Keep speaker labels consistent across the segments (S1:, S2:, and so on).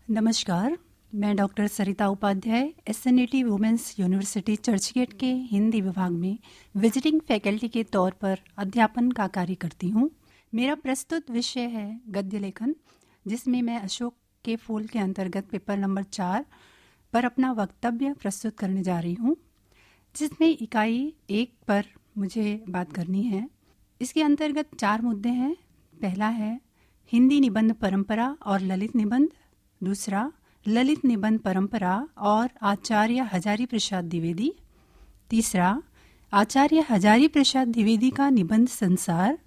S1: नमस्कार, मैं डॉक्टर सरिता Upadhyay एसएनएटी women's university Churchgate के हिंदी विभाग में विजिटिंग फैकल्टी के तौर पर अध्यापन का कार्य करती हूँ। मेरा प्रस्तुत विषय है गद्य लेखन, जिसमें मैं अशोक के फूल के अंतर्गत पेपर नंबर 4 पर अपना वक्तव्य प्रस्तुत करने जा रही हूँ, जिसमें इकाई 1 पर मुझे बात करनी है। इसके अंतर्गत 4 मुद्दे हैं। पहला है हिंदी निबंध परंपरा और ललित निबंध। दूसरा, ललित निबंध परंपरा और आचार्य हजारी प्रसाद द्विवेदी। तीसरा, आचार्य हजारी प्रसाद द्विवेदी का निबंध संसार।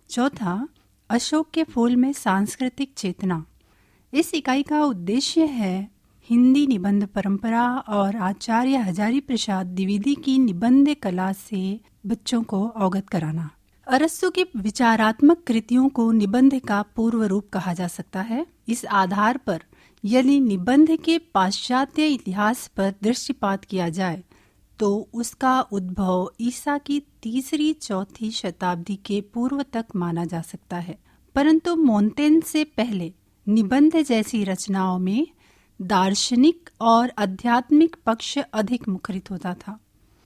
S1: चौथा, अशोक के फूल में सांस्कृतिक चेतना। इस इकाई का उद्देश्य है हिंदी निबंध परंपरा और आचार्य हजारी प्रसाद द्विवेदी की निबंध कला से बच्चों को अवगत कराना। अरस्तु की विचारात्मक कृतियों को निबंध का पूर्व रूप कहा जा सकता है। इस आधार पर यदि निबंध के पाश्चात्य इतिहास पर दृष्टिपात किया जाए तो उसका उद्भव ईसा की 3री-4वीं शताब्दी के पूर्व तक माना जा सकता है, परंतु मोंटेन से पहले निबंध जैसी रचनाओं में दार्शनिक और आध्यात्मिक पक्ष अधिक मुखरित होता था।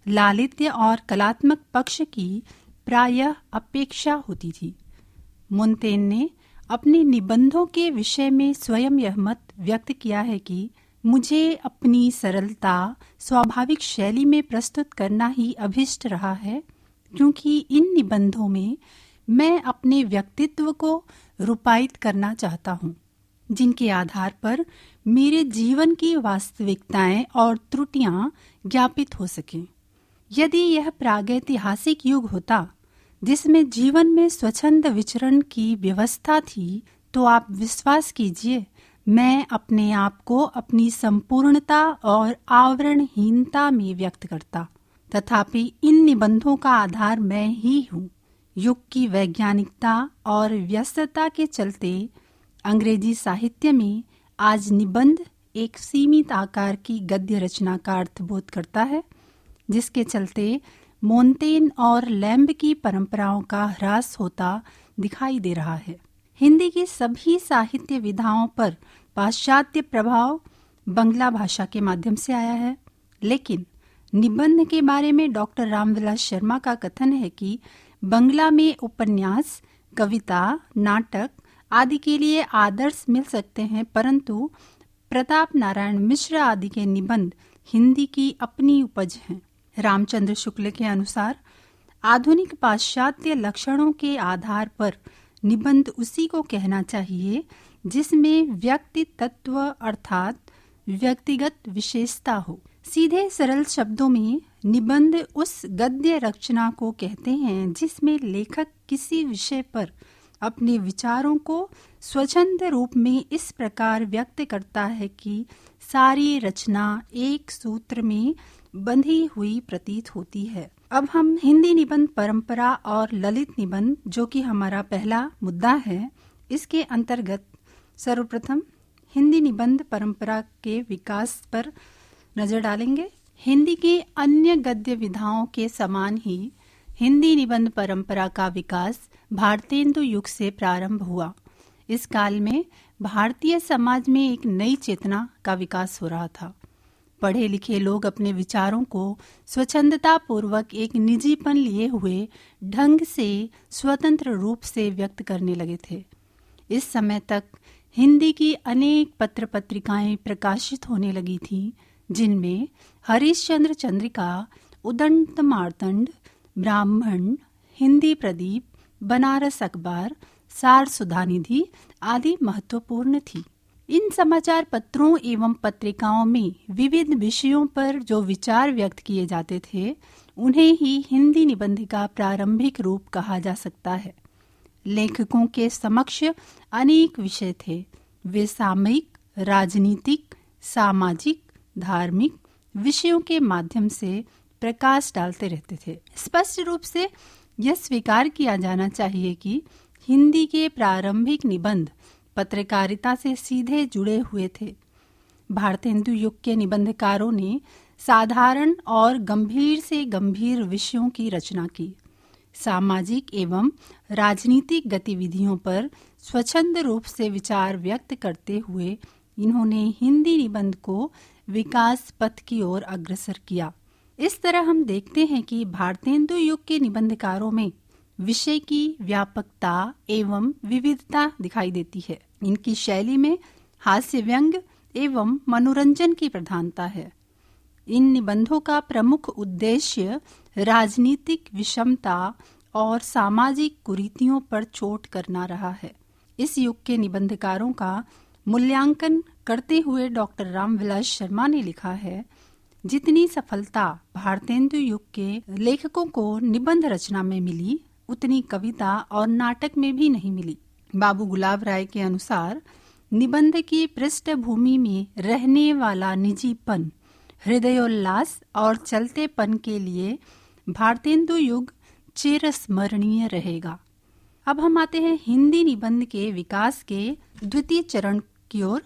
S1: लालित्य और कलात्मक पक्ष की प्रायः अपेक्षा होती थी। मोंटेन ने अपने निबंधों के विषय में स्वयं यह मत व्यक्त किया है कि मुझे अपनी सरलता, स्वाभाविक शैली में प्रस्तुत करना ही अभिष्ट रहा है, क्योंकि इन निबंधों में मैं अपने व्यक्तित्व को रूपायित करना चाहता हूँ, जिनके आधार पर मेरे जीवन की वास्तविकताएं और त्रुटियां ज्ञापित हो सकें। यदि यह प्रागैतिहासिक युग होता जिसमें जीवन में स्वच्छंद विचरण की व्यवस्था थी, तो आप विश्वास कीजिए मैं अपने आप को अपनी संपूर्णता और आवरणहीनता में व्यक्त करता। तथापि इन निबंधों का आधार मैं ही हूँ। युग की वैज्ञानिकता और व्यस्तता के चलते अंग्रेजी साहित्य में आज निबंध एक सीमित आकार की गद्य रचना का अर्थबोध करता है, जिसके चलते मोंटेन और लैम्ब की परंपराओं का ह्रास होता दिखाई दे रहा है। हिंदी की सभी साहित्य विधाओं पर पाश्चात्य प्रभाव बंगला भाषा के माध्यम से आया है, लेकिन निबंध के बारे में डॉक्टर रामविलास शर्मा का कथन है कि बंगला में उपन्यास, कविता, नाटक आदि के लिए आदर्श मिल सकते हैं, परंतु प्रताप नारायण मिश्र आदि के निबंध हिंदी की अपनी उपज हैं। रामचंद्र शुक्ल के अनुसार आधुनिक पाश्चात्य लक्षणों के आधार पर निबंध उसी को कहना चाहिए जिसमें व्यक्ति तत्व अर्थात व्यक्तिगत विशेषता हो। सीधे सरल शब्दों में निबंध उस गद्य रचना को कहते हैं जिसमें लेखक किसी विषय पर अपने विचारों को स्वच्छंद रूप में इस प्रकार व्यक्त करता है कि सारी रचना एक सूत्र में बंधी हुई प्रतीत होती है। अब हम हिंदी निबंध परंपरा और ललित निबंध, जो कि हमारा पहला मुद्दा है, इसके अंतर्गत सर्वप्रथम हिंदी निबंध परंपरा के विकास पर नजर डालेंगे। हिंदी के अन्य गद्य विधाओं के समान ही हिंदी निबंध परंपरा का विकास भारतेंदु युग से प्रारंभ हुआ। इस काल में भारतीय समाज में एक नई चेतना का विकास हो रहा था। पढ़े लिखे लोग अपने विचारों को स्वच्छंदता पूर्वक एक निजीपन लिए हुए ढंग से स्वतंत्र रूप से व्यक्त करने लगे थे। इस समय तक हिंदी की अनेक पत्र पत्रिकाएं प्रकाशित होने लगी थीं, जिनमें हरिश्चंद्र चंद्रिका, उदंत मार्तंड, ब्राह्मण, हिंदी प्रदीप, बनारस अखबार, सार सुधानिधि आदि महत्वपूर्ण थी। इन समाचार पत्रों एवं पत्रिकाओं में विविध विषयों पर जो विचार व्यक्त किए जाते थे, उन्हें ही हिंदी निबंध का प्रारंभिक रूप कहा जा सकता है। लेखकों के समक्ष अनेक विषय थे। वे सामयिक, राजनीतिक, सामाजिक, धार्मिक विषयों के माध्यम से प्रकाश डालते रहते थे। स्पष्ट रूप से यह स्वीकार किया जाना चाहिए कि हिंदी के प्रारंभिक निबंध पत्रकारिता से सीधे जुड़े हुए थे। भारतेंदु युग के निबंधकारों ने साधारण और गंभीर से गंभीर विषयों की रचना की। सामाजिक एवं राजनीतिक गतिविधियों पर स्वच्छंद रूप से विचार व्यक्त करते हुए इन्होंने हिंदी निबंध को विकास पथ की ओर अग्रसर किया। इस तरह हम देखते हैं कि भारतेंदु युग के निबंधकारों में विषय की व्यापकता एवं विविधता दिखाई देती है। इनकी शैली में हास्य व्यंग एवं मनोरंजन की प्रधानता है। इन निबंधों का प्रमुख उद्देश्य राजनीतिक विषमता और सामाजिक कुरीतियों पर चोट करना रहा है। इस युग के निबंधकारों का मूल्यांकन करते हुए डॉक्टर रामविलास शर्मा ने लिखा है, जितनी सफलता भारतेंदु युग के लेखकों को निबंध रचना में मिली, उतनी कविता और नाटक में भी नहीं मिली। बाबू गुलाब राय के अनुसार निबंध की पृष्ठभूमि में रहने वाला निजीपन, हृदयोल्लास और चलतेपन के लिए भारतेंदु युग चिरस्मरणीय रहेगा। अब हम आते हैं हिंदी निबंध के विकास के द्वितीय चरण की ओर।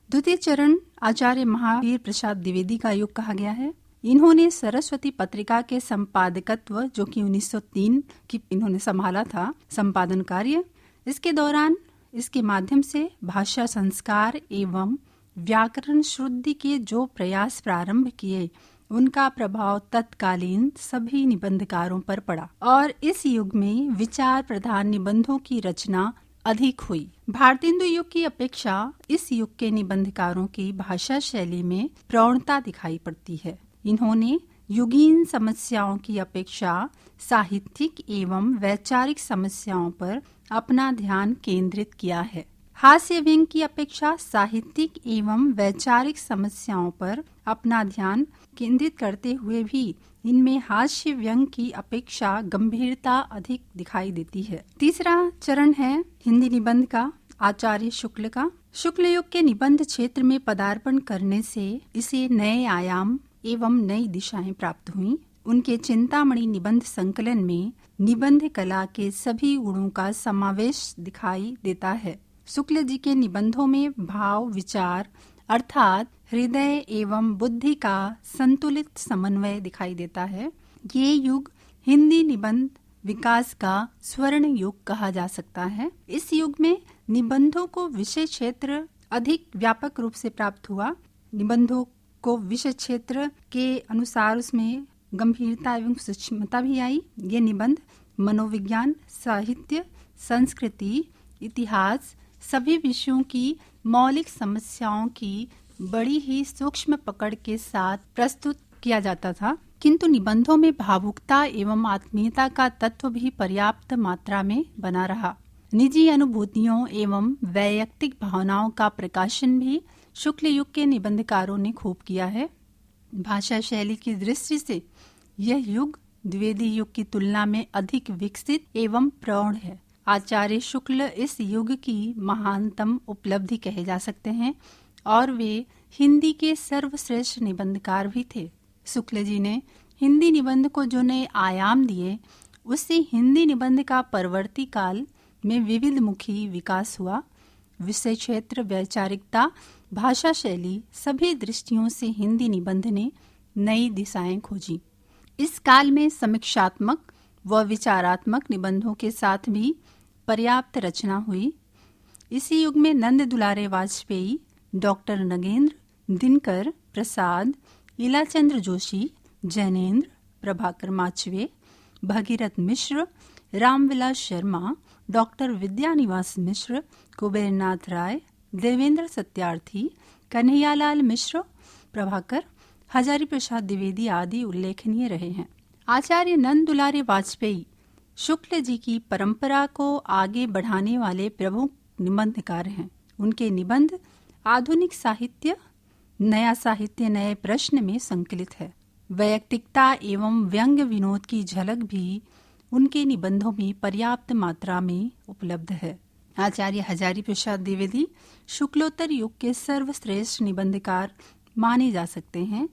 S1: द्वितीय चरण आचार्य महावीर प्रसाद द्विवेदी का युग कहा गया है। इन्होंने सरस्वती पत्रिका के संपादकत्व, जो कि 1903 की इन्होंने संभाला था संपादन कार्य। इसके दौरान इसके माध्यम से भाषा संस्कार एवं व्याकरण शुद्धि के जो प्रयास प्रारंभ किए, उनका प्रभाव तत्कालीन सभी निबंधकारों पर पड़ा और इस युग में विचार प्रधान निबंधों की रचना अधिक हुई। भारतेंदु युग की अपेक्षा इस युग के निबंधकारों की भाषा शैली में प्रौढ़ता दिखाई पड़ती है। इन्होंने युगीन समस्याओं की अपेक्षा साहित्यिक एवं वैचारिक समस्याओं पर अपना ध्यान केंद्रित किया है। हास्य व्यंग की अपेक्षा साहित्यिक एवं वैचारिक समस्याओं पर अपना ध्यान केंद्रित करते हुए भी इनमें हास्य व्यंग की अपेक्षा गंभीरता अधिक दिखाई देती है। तीसरा चरण है हिंदी निबंध का आचार्य शुक्ल का। शुक्ल युग के निबंध क्षेत्र में पदार्पण करने से इसे नए आयाम एवं नई दिशाएं प्राप्त हुई। उनके चिंतामणि निबंध संकलन में निबंध कला के सभी गुणों का समावेश दिखाई देता है। शुक्ल जी के निबंधों में भाव विचार अर्थात हृदय एवं बुद्धि का संतुलित समन्वय दिखाई देता है। ये युग हिंदी निबंध विकास का स्वर्ण युग कहा जा सकता है। इस युग में निबंधों को विषय क्षेत्र अधिक व्यापक रूप से प्राप्त हुआ। निबंधों को विषय क्षेत्र के अनुसार उसमें गंभीरता एवं सूक्ष्मता भी आई। ये निबंध मनोविज्ञान, साहित्य, संस्कृति, इतिहास सभी विषयों की मौलिक समस्याओं की बड़ी ही सूक्ष्म पकड़ के साथ प्रस्तुत किया जाता था, किंतु निबंधों में भावुकता एवं आत्मीयता का तत्व भी पर्याप्त मात्रा में बना रहा। निजी अनुभूतियों एवं वैयक्तिक भावनाओं का प्रकाशन भी शुक्ल युग के निबंधकारों ने खूब किया है। भाषा शैली की दृष्टि से यह युग द्विवेदी युग की तुलना में अधिक विकसित एवं प्रौढ़ है। आचार्य शुक्ल इस युग की महानतम उपलब्धि कहे जा सकते हैं और वे हिंदी के सर्वश्रेष्ठ निबंधकार भी थे। शुक्ल जी ने हिंदी निबंध को जो नए आयाम दिए, उससे हिंदी निबंध का परवर्ती काल में विविध मुखी विकास हुआ। विषय क्षेत्र, वैचारिकता, भाषा शैली सभी दृष्टियों से हिंदी निबंध ने नई दिशाएं खोजी। इस काल में समीक्षात्मक व विचारात्मक निबंधों के साथ भी पर्याप्त रचना हुई। इसी युग में नंद दुलारे वाजपेयी, डॉक्टर नगेंद्र, दिनकर प्रसाद, इलाचंद्र जोशी, जैनेन्द्र, प्रभाकर माचवे, भगीरथ मिश्र, रामविलास शर्मा, डॉक्टर विद्यानिवास मिश्र, कुबेरनाथ राय, देवेंद्र सत्यार्थी, कन्हैयालाल मिश्र, प्रभाकर, हजारी प्रसाद द्विवेदी आदि उल्लेखनीय रहे हैं। आचार्य नंद दुलारे वाजपेयी शुक्ल जी की परंपरा को आगे बढ़ाने वाले प्रमुख निबंधकार हैं। उनके निबंध आधुनिक साहित्य, नया साहित्य नए प्रश्न में संकलित है। वैयक्तिकता एवं व्यंग विनोद की झलक भी उनके निबंधों में पर्याप्त मात्रा में उपलब्ध है। आचार्य हजारी प्रसाद द्विवेदी शुक्लोत्तर युग के सर्वश्रेष्ठ निबंधकार माने जा सकते हैं।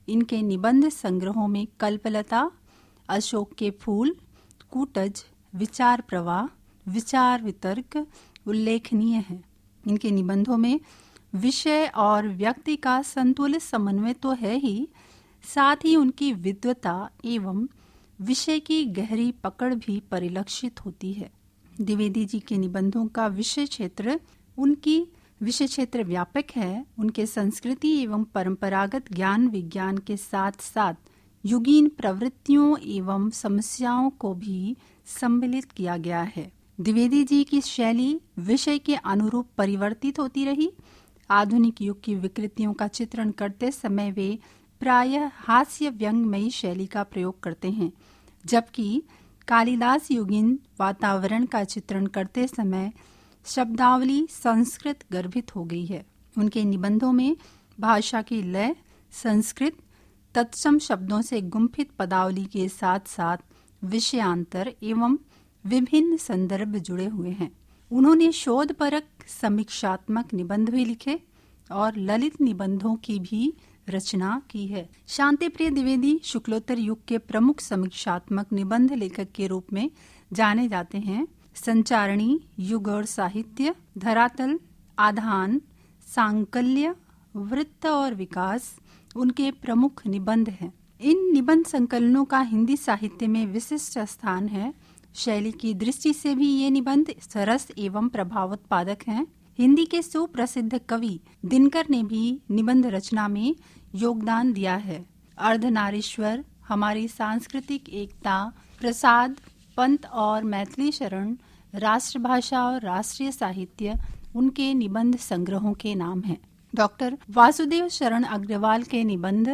S1: इनके निबंध संग्रहों में कल्पलता, अशोक के फूल, कूटज, विचार प्रवाह, विचार वितर्क उल्लेखनीय है। इनके निबंधों में विषय और व्यक्ति का संतुलित समन्वय तो है ही, साथ ही उनकी विद्वता एवं विषय की गहरी पकड़ भी परिलक्षित होती है। द्विवेदी जी के निबंधों का विषय क्षेत्र उनकी विषय क्षेत्र व्यापक है। उनके संस्कृति एवं परंपरागत ज्ञान विज्ञान के साथ साथ युगीन प्रवृत्तियों एवं समस्याओं को भी सम्मिलित किया गया है। द्विवेदी जी की शैली विषय के अनुरूप परिवर्तित होती रही। आधुनिक युग की विकृतियों का चित्रण करते समय वे प्रायः हास्य व्यंग्यमयी शैली का प्रयोग करते हैं, जबकि कालिदास युगीन वातावरण का चित्रण करते समय शब्दावली संस्कृत गर्भित हो गई है। उनके निबंधों में भाषा की लय संस्कृत, तत्सम शब्दों से गुम्फित पदावली के साथ साथ विषयांतर एवं विभिन्न संदर्भ जुड़े हुए हैं। उन्होंने शोधपरक समीक्षात्मक निबंध भी लिखे और ललित निबंधों की भी रचना की है। शांतिप्रिय द्विवेदी शुक्लोत्तर युग के प्रमुख समीक्षात्मक निबंध लेखक के रूप में जाने जाते हैं। संचारणी, युग और साहित्य, धरातल, आधान, सांकल्य, वृत्त और विकास उनके प्रमुख निबंध हैं। इन निबंध संकलनों का हिंदी साहित्य में विशिष्ट स्थान है। शैली की दृष्टि से भी ये निबंध सरस एवं प्रभावोत्पादक हैं। हिंदी के सुप्रसिद्ध कवि दिनकर ने भी निबंध रचना में योगदान दिया है। अर्धनारीश्वर, हमारी सांस्कृतिक एकता, प्रसाद, पंत और मैथिली शरण, राष्ट्रभाषा और राष्ट्रीय साहित्य उनके निबंध संग्रहों के नाम हैं। डॉक्टर वासुदेव शरण अग्रवाल के निबंध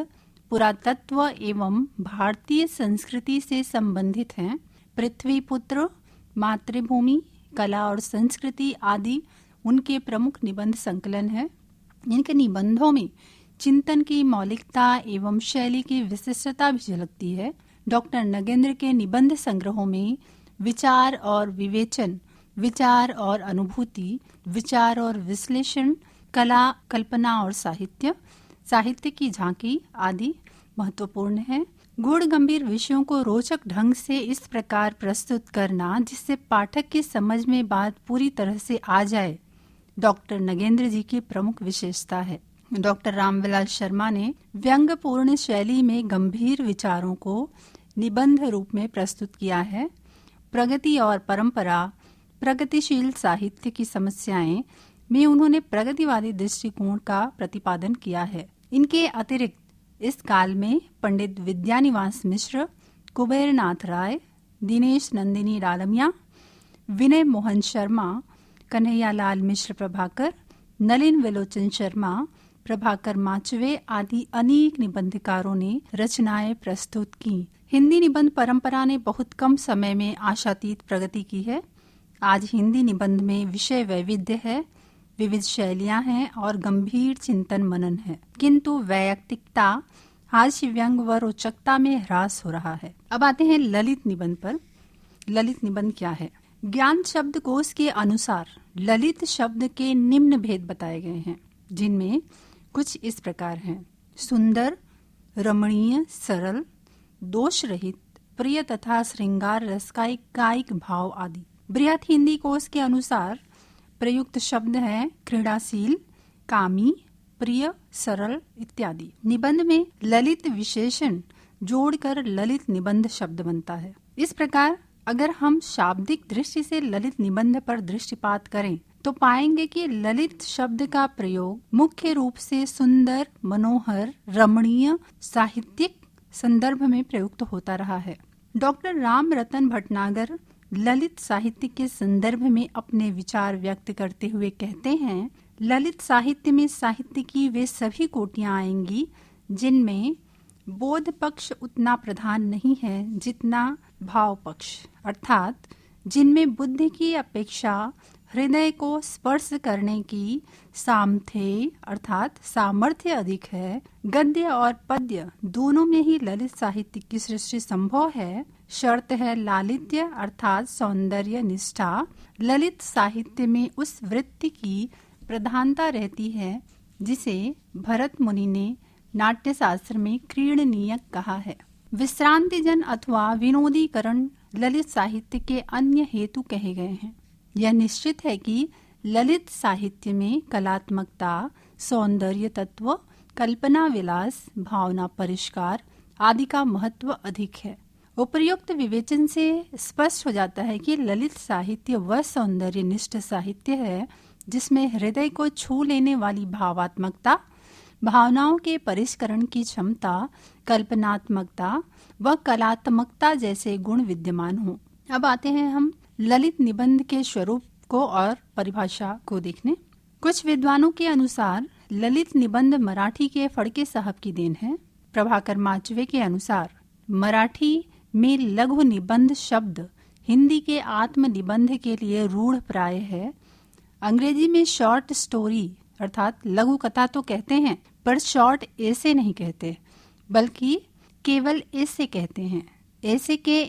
S1: पुरातत्व एवं भारतीय संस्कृति से संबंधित हैं। पृथ्वी पुत्र, मातृभूमि, कला और संस्कृति आदि उनके प्रमुख निबंध संकलन है। इनके निबंधों में चिंतन की मौलिकता एवं शैली की विशिष्टता भी झलकती है। डॉक्टर नगेंद्र के निबंध संग्रहों में विचार और विवेचन, विचार और अनुभूति, विचार और विश्लेषण, कला, कल्पना और साहित्य, साहित्य की झांकी आदि महत्वपूर्ण है। गूढ़ गंभीर विषयों को रोचक ढंग से इस प्रकार प्रस्तुत करना जिससे पाठक की समझ में बात पूरी तरह से आ जाए, डॉक्टर नगेंद्र जी की प्रमुख विशेषता है। डॉक्टर रामविलास शर्मा ने व्यंग्यपूर्ण शैली में गंभीर विचारों को निबंध रूप में प्रस्तुत किया है। प्रगति और परंपरा, प्रगतिशील साहित्य की समस्याएं में उन्होंने प्रगतिवादी दृष्टिकोण का प्रतिपादन किया है। इनके अतिरिक्त इस काल में पंडित विद्यानिवास मिश्र, कुबेर नाथ राय, दिनेश नंदिनी डालमिया, विनय मोहन शर्मा, कन्हैयालाल मिश्र प्रभाकर, नलिन विलोचन शर्मा, प्रभाकर माचवे आदि अनेक निबंधकारों ने रचनाएं प्रस्तुत की। हिंदी निबंध परंपरा ने बहुत कम समय में आशातीत प्रगति की है। आज हिंदी निबंध में विषय वैविध्य है, विविध शैलियां हैं और गंभीर चिंतन मनन है, किंतु वैयक्तिकता, हास्य व्यंग व रोचकता में ह्रास हो रहा है। अब आते हैं ललित निबंध पर। ललित निबंध क्या है? ज्ञान शब्दकोश के अनुसार ललित शब्द के निम्न भेद बताए गए हैं, जिनमें कुछ इस प्रकार हैं: सुंदर, रमणीय, सरल, दोष रहित, प्रिय तथा श्रृंगार रस का एक कायिक भाव आदि। बृहत हिंदी कोश के अनुसार प्रयुक्त शब्द हैं क्रीड़ाशील, कामी, प्रिय, सरल इत्यादि। निबंध में ललित विशेषण जोड़कर ललित निबंध शब्द बनता है। इस प्रकार अगर हम शाब्दिक दृष्टि से ललित निबंध पर दृष्टिपात करें तो पाएंगे कि ललित शब्द का प्रयोग मुख्य रूप से सुंदर, मनोहर, रमणीय, साहित्यिक संदर्भ में प्रयुक्त होता रहा है। डॉक्टर राम रतन भटनागर ललित साहित्य के संदर्भ में अपने विचार व्यक्त करते हुए कहते हैं, ललित साहित्य में साहित्य की वे सभी कोटियां आएंगी जिनमें बोध पक्ष उतना प्रधान नहीं है जितना भाव पक्ष, अर्थात जिनमें बुद्धि की अपेक्षा हृदय को स्पर्श करने की सामर्थ्य अर्थात सामर्थ्य अधिक है। गद्य और पद्य दोनों में ही ललित साहित्य की सृष्टि संभव है। शर्त है लालित्य अर्थात सौंदर्य निष्ठा। ललित साहित्य में उस वृत्ति की प्रधानता रहती है जिसे भरत मुनि ने नाट्य शास्त्र में क्रीडनीय कहा है। विश्रांतिजन अथवा विनोदीकरण ललित साहित्य के अन्य हेतु कहे गए हैं। यह निश्चित है कि ललित साहित्य में कलात्मकता, सौंदर्य तत्व, कल्पना विलास, भावना परिष्कार आदि का महत्व अधिक है। उपर्युक्त विवेचन से स्पष्ट हो जाता है कि ललित साहित्य वह सौंदर्य निष्ठ साहित्य है जिसमें हृदय को छू लेने वाली भावात्मकता, भावनाओं के परिष्करण की क्षमता, कल्पनात्मकता व कलात्मकता जैसे गुण विद्यमान हो। अब आते हैं हम ललित निबंध के स्वरूप को और परिभाषा को देखने। कुछ विद्वानों के अनुसार ललित निबंध मराठी के फड़के साहब की देन है। प्रभाकर माचवे के अनुसार मराठी में लघु निबंध शब्द हिंदी के आत्म निबंध के लिए रूढ़ प्राय है। अंग्रेजी में शॉर्ट स्टोरी अर्थात लघु कथा तो कहते हैं, पर शॉर्ट ऐसे नहीं कहते, बल्कि केवल ऐसे कहते हैं। ऐसे के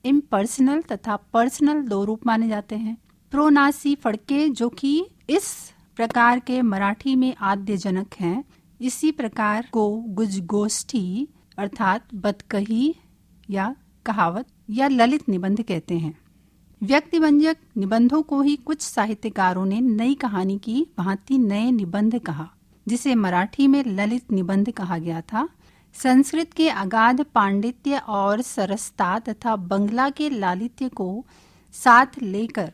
S1: इम्पर्सनल तथा पर्सनल दो रूप माने जाते हैं। प्रोनासी फड़के, जो कि इस प्रकार के मराठी में आद्य जनक हैं, इसी प्रकार को गुजगोष्ठी अर्थात बतकही या कहावत या ललित निबंध कहते हैं। व्यक्तिव्यंजक निबंधों को ही कुछ साहित्यकारों ने नई कहानी की भांति नए निबंध कहा, जिसे मराठी में ललित निबंध कहा गया था। संस्कृत के अगाध पांडित्य और सरसता तथा बंगला के लालित्य को साथ लेकर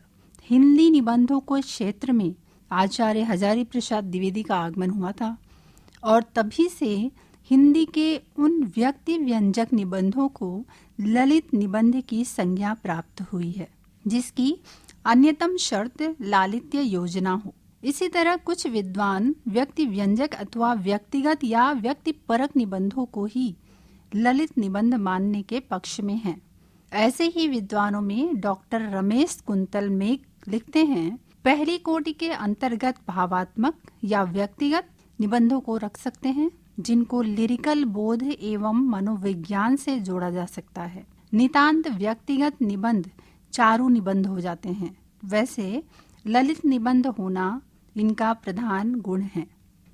S1: हिंदी निबंधों को क्षेत्र में आचार्य हजारी प्रसाद द्विवेदी का आगमन हुआ था और तभी से हिंदी के उन व्यक्ति व्यंजक निबंधों को ललित निबंध की संज्ञा प्राप्त हुई है, जिसकी अन्यतम शर्त लालित्य योजना हो। इसी तरह कुछ विद्वान व्यक्ति व्यंजक अथवा व्यक्तिगत या व्यक्तिपरक निबंधों को ही ललित निबंध मानने के पक्ष में हैं। ऐसे ही विद्वानों में डॉक्टर रमेश कुंतल मेघ लिखते हैं, पहली कोटि के अंतर्गत भावात्मक या व्यक्तिगत निबंधों को रख सकते हैं, जिनको लिरिकल बोध एवं मनोविज्ञान से जोड़ा जा सकता है। नितांत व्यक्तिगत निबंध चारु निबंध हो जाते हैं। वैसे ललित निबंध होना इनका प्रधान गुण है।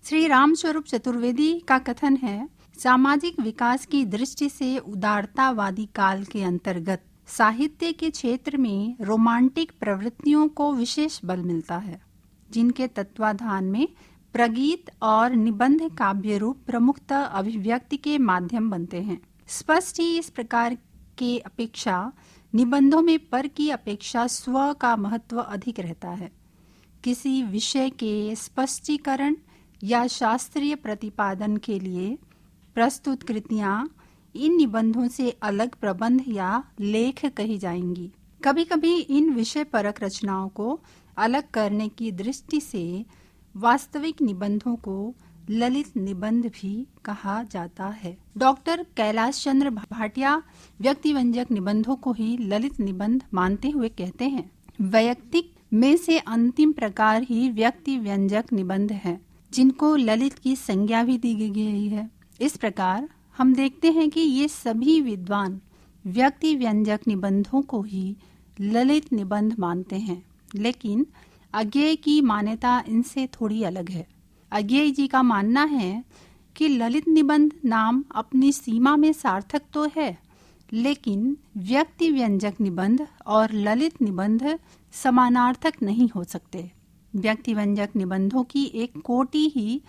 S1: श्री रामस्वरूप चतुर्वेदी का कथन है, सामाजिक विकास की दृष्टि से उदारतावादी काल के अंतर्गत साहित्य के क्षेत्र में रोमांटिक प्रवृत्तियों को विशेष बल मिलता है, जिनके तत्वाधान में प्रगीत और निबंध काव्य रूप प्रमुखतः अभिव्यक्ति के माध्यम बनते हैं। स्पष्ट ही इस प्रकार के अपेक्षा निबंधों में पर की अपेक्षा स्व का महत्व अधिक रहता है। किसी विषय के स्पष्टीकरण या शास्त्रीय प्रतिपादन के लिए प्रस्तुत कृतियां इन निबंधों से अलग प्रबंध या लेख कही जाएंगी। कभी कभी इन विषय परक रचनाओं को अलग करने की दृष्टि से वास्तविक निबंधों को ललित निबंध भी कहा जाता है। डॉक्टर कैलाश चंद्र भाटिया व्यक्तिव्यंजक निबंधों को ही ललित निबंध मानते हुए कहते हैं, वैयक्तिक में से अंतिम प्रकार ही व्यक्ति व्यंजक निबंध है, जिनको ललित की संज्ञा भी दी गई है। इस प्रकार हम देखते हैं कि ये सभी विद्वान व्यक्ति व्यंजक निबंधों को ही ललित निबंध मानते हैं, लेकिन अज्ञेय की मान्यता इनसे थोड़ी अलग है। अज्ञेय जी का मानना है कि ललित निबंध नाम अपनी सीमा में सार्थक तो है, लेकिन व्यक्ति व्यंजक निबंध और ललित निबंध समानार्थक नहीं हो सकते। व्यक्ति व्यंजक निबंधों की एक कोटि ही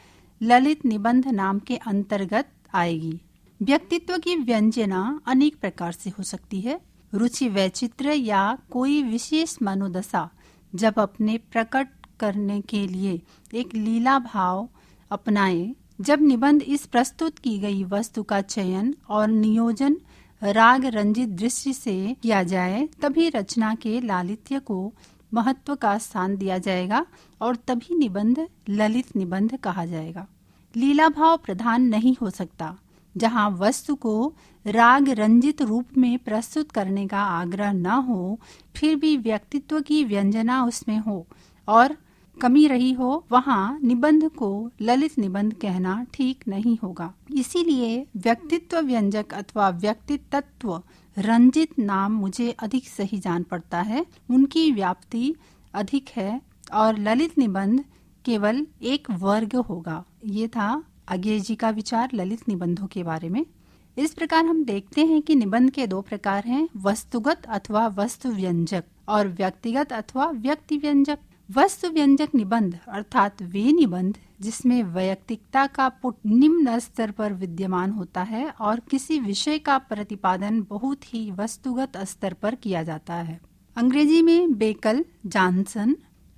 S1: ललित निबंध नाम के अंतर्गत आएगी। व्यक्तित्व की व्यंजना अनेक प्रकार से हो सकती है। रुचि वैचित्र या कोई विशेष मनोदशा जब अपने प्रकट करने के लिए एक लीला भाव अपनाए, जब निबंध इस प्रस्तुत की गई वस्तु का चयन और नियोजन राग रंजित दृष्टि से किया जाए, तभी रचना के लालित्य को महत्व का स्थान दिया जाएगा और तभी निबंध ललित निबंध कहा जाएगा। लीला भाव प्रधान नहीं हो सकता। जहाँ वस्तु को राग रंजित रूप में प्रस्तुत करने का आग्रह न हो, फिर भी व्यक्तित्व की व्यंजना उसमें हो और कमी रही हो, वहाँ निबंध को ललित निबंध कहना ठीक नहीं होगा। इसीलिए व्यक्तित्व व्यंजक अथवा व्यक्तित्व रंजित नाम मुझे अधिक सही जान पड़ता है। उनकी व्याप्ति अधिक है और ललित निबंध केवल एक वर्ग होगा। ये था अज्ञेय जी का विचार ललित निबंधों के बारे में। इस प्रकार हम देखते हैं कि निबंध के दो प्रकार हैं, वस्तुगत अथवा वस्तु व्यंजक और व्यक्तिगत अथवा व्यक्ति व्यंजक। वस्तु व्यंजक निबंध अर्थात वे निबंध जिसमें वैयक्तिकता का पुट निम्न स्तर पर विद्यमान होता है और किसी विषय का प्रतिपादन बहुत ही वस्तुगत स्तर पर किया जाता है। अंग्रेजी में बेकल, जॉनसन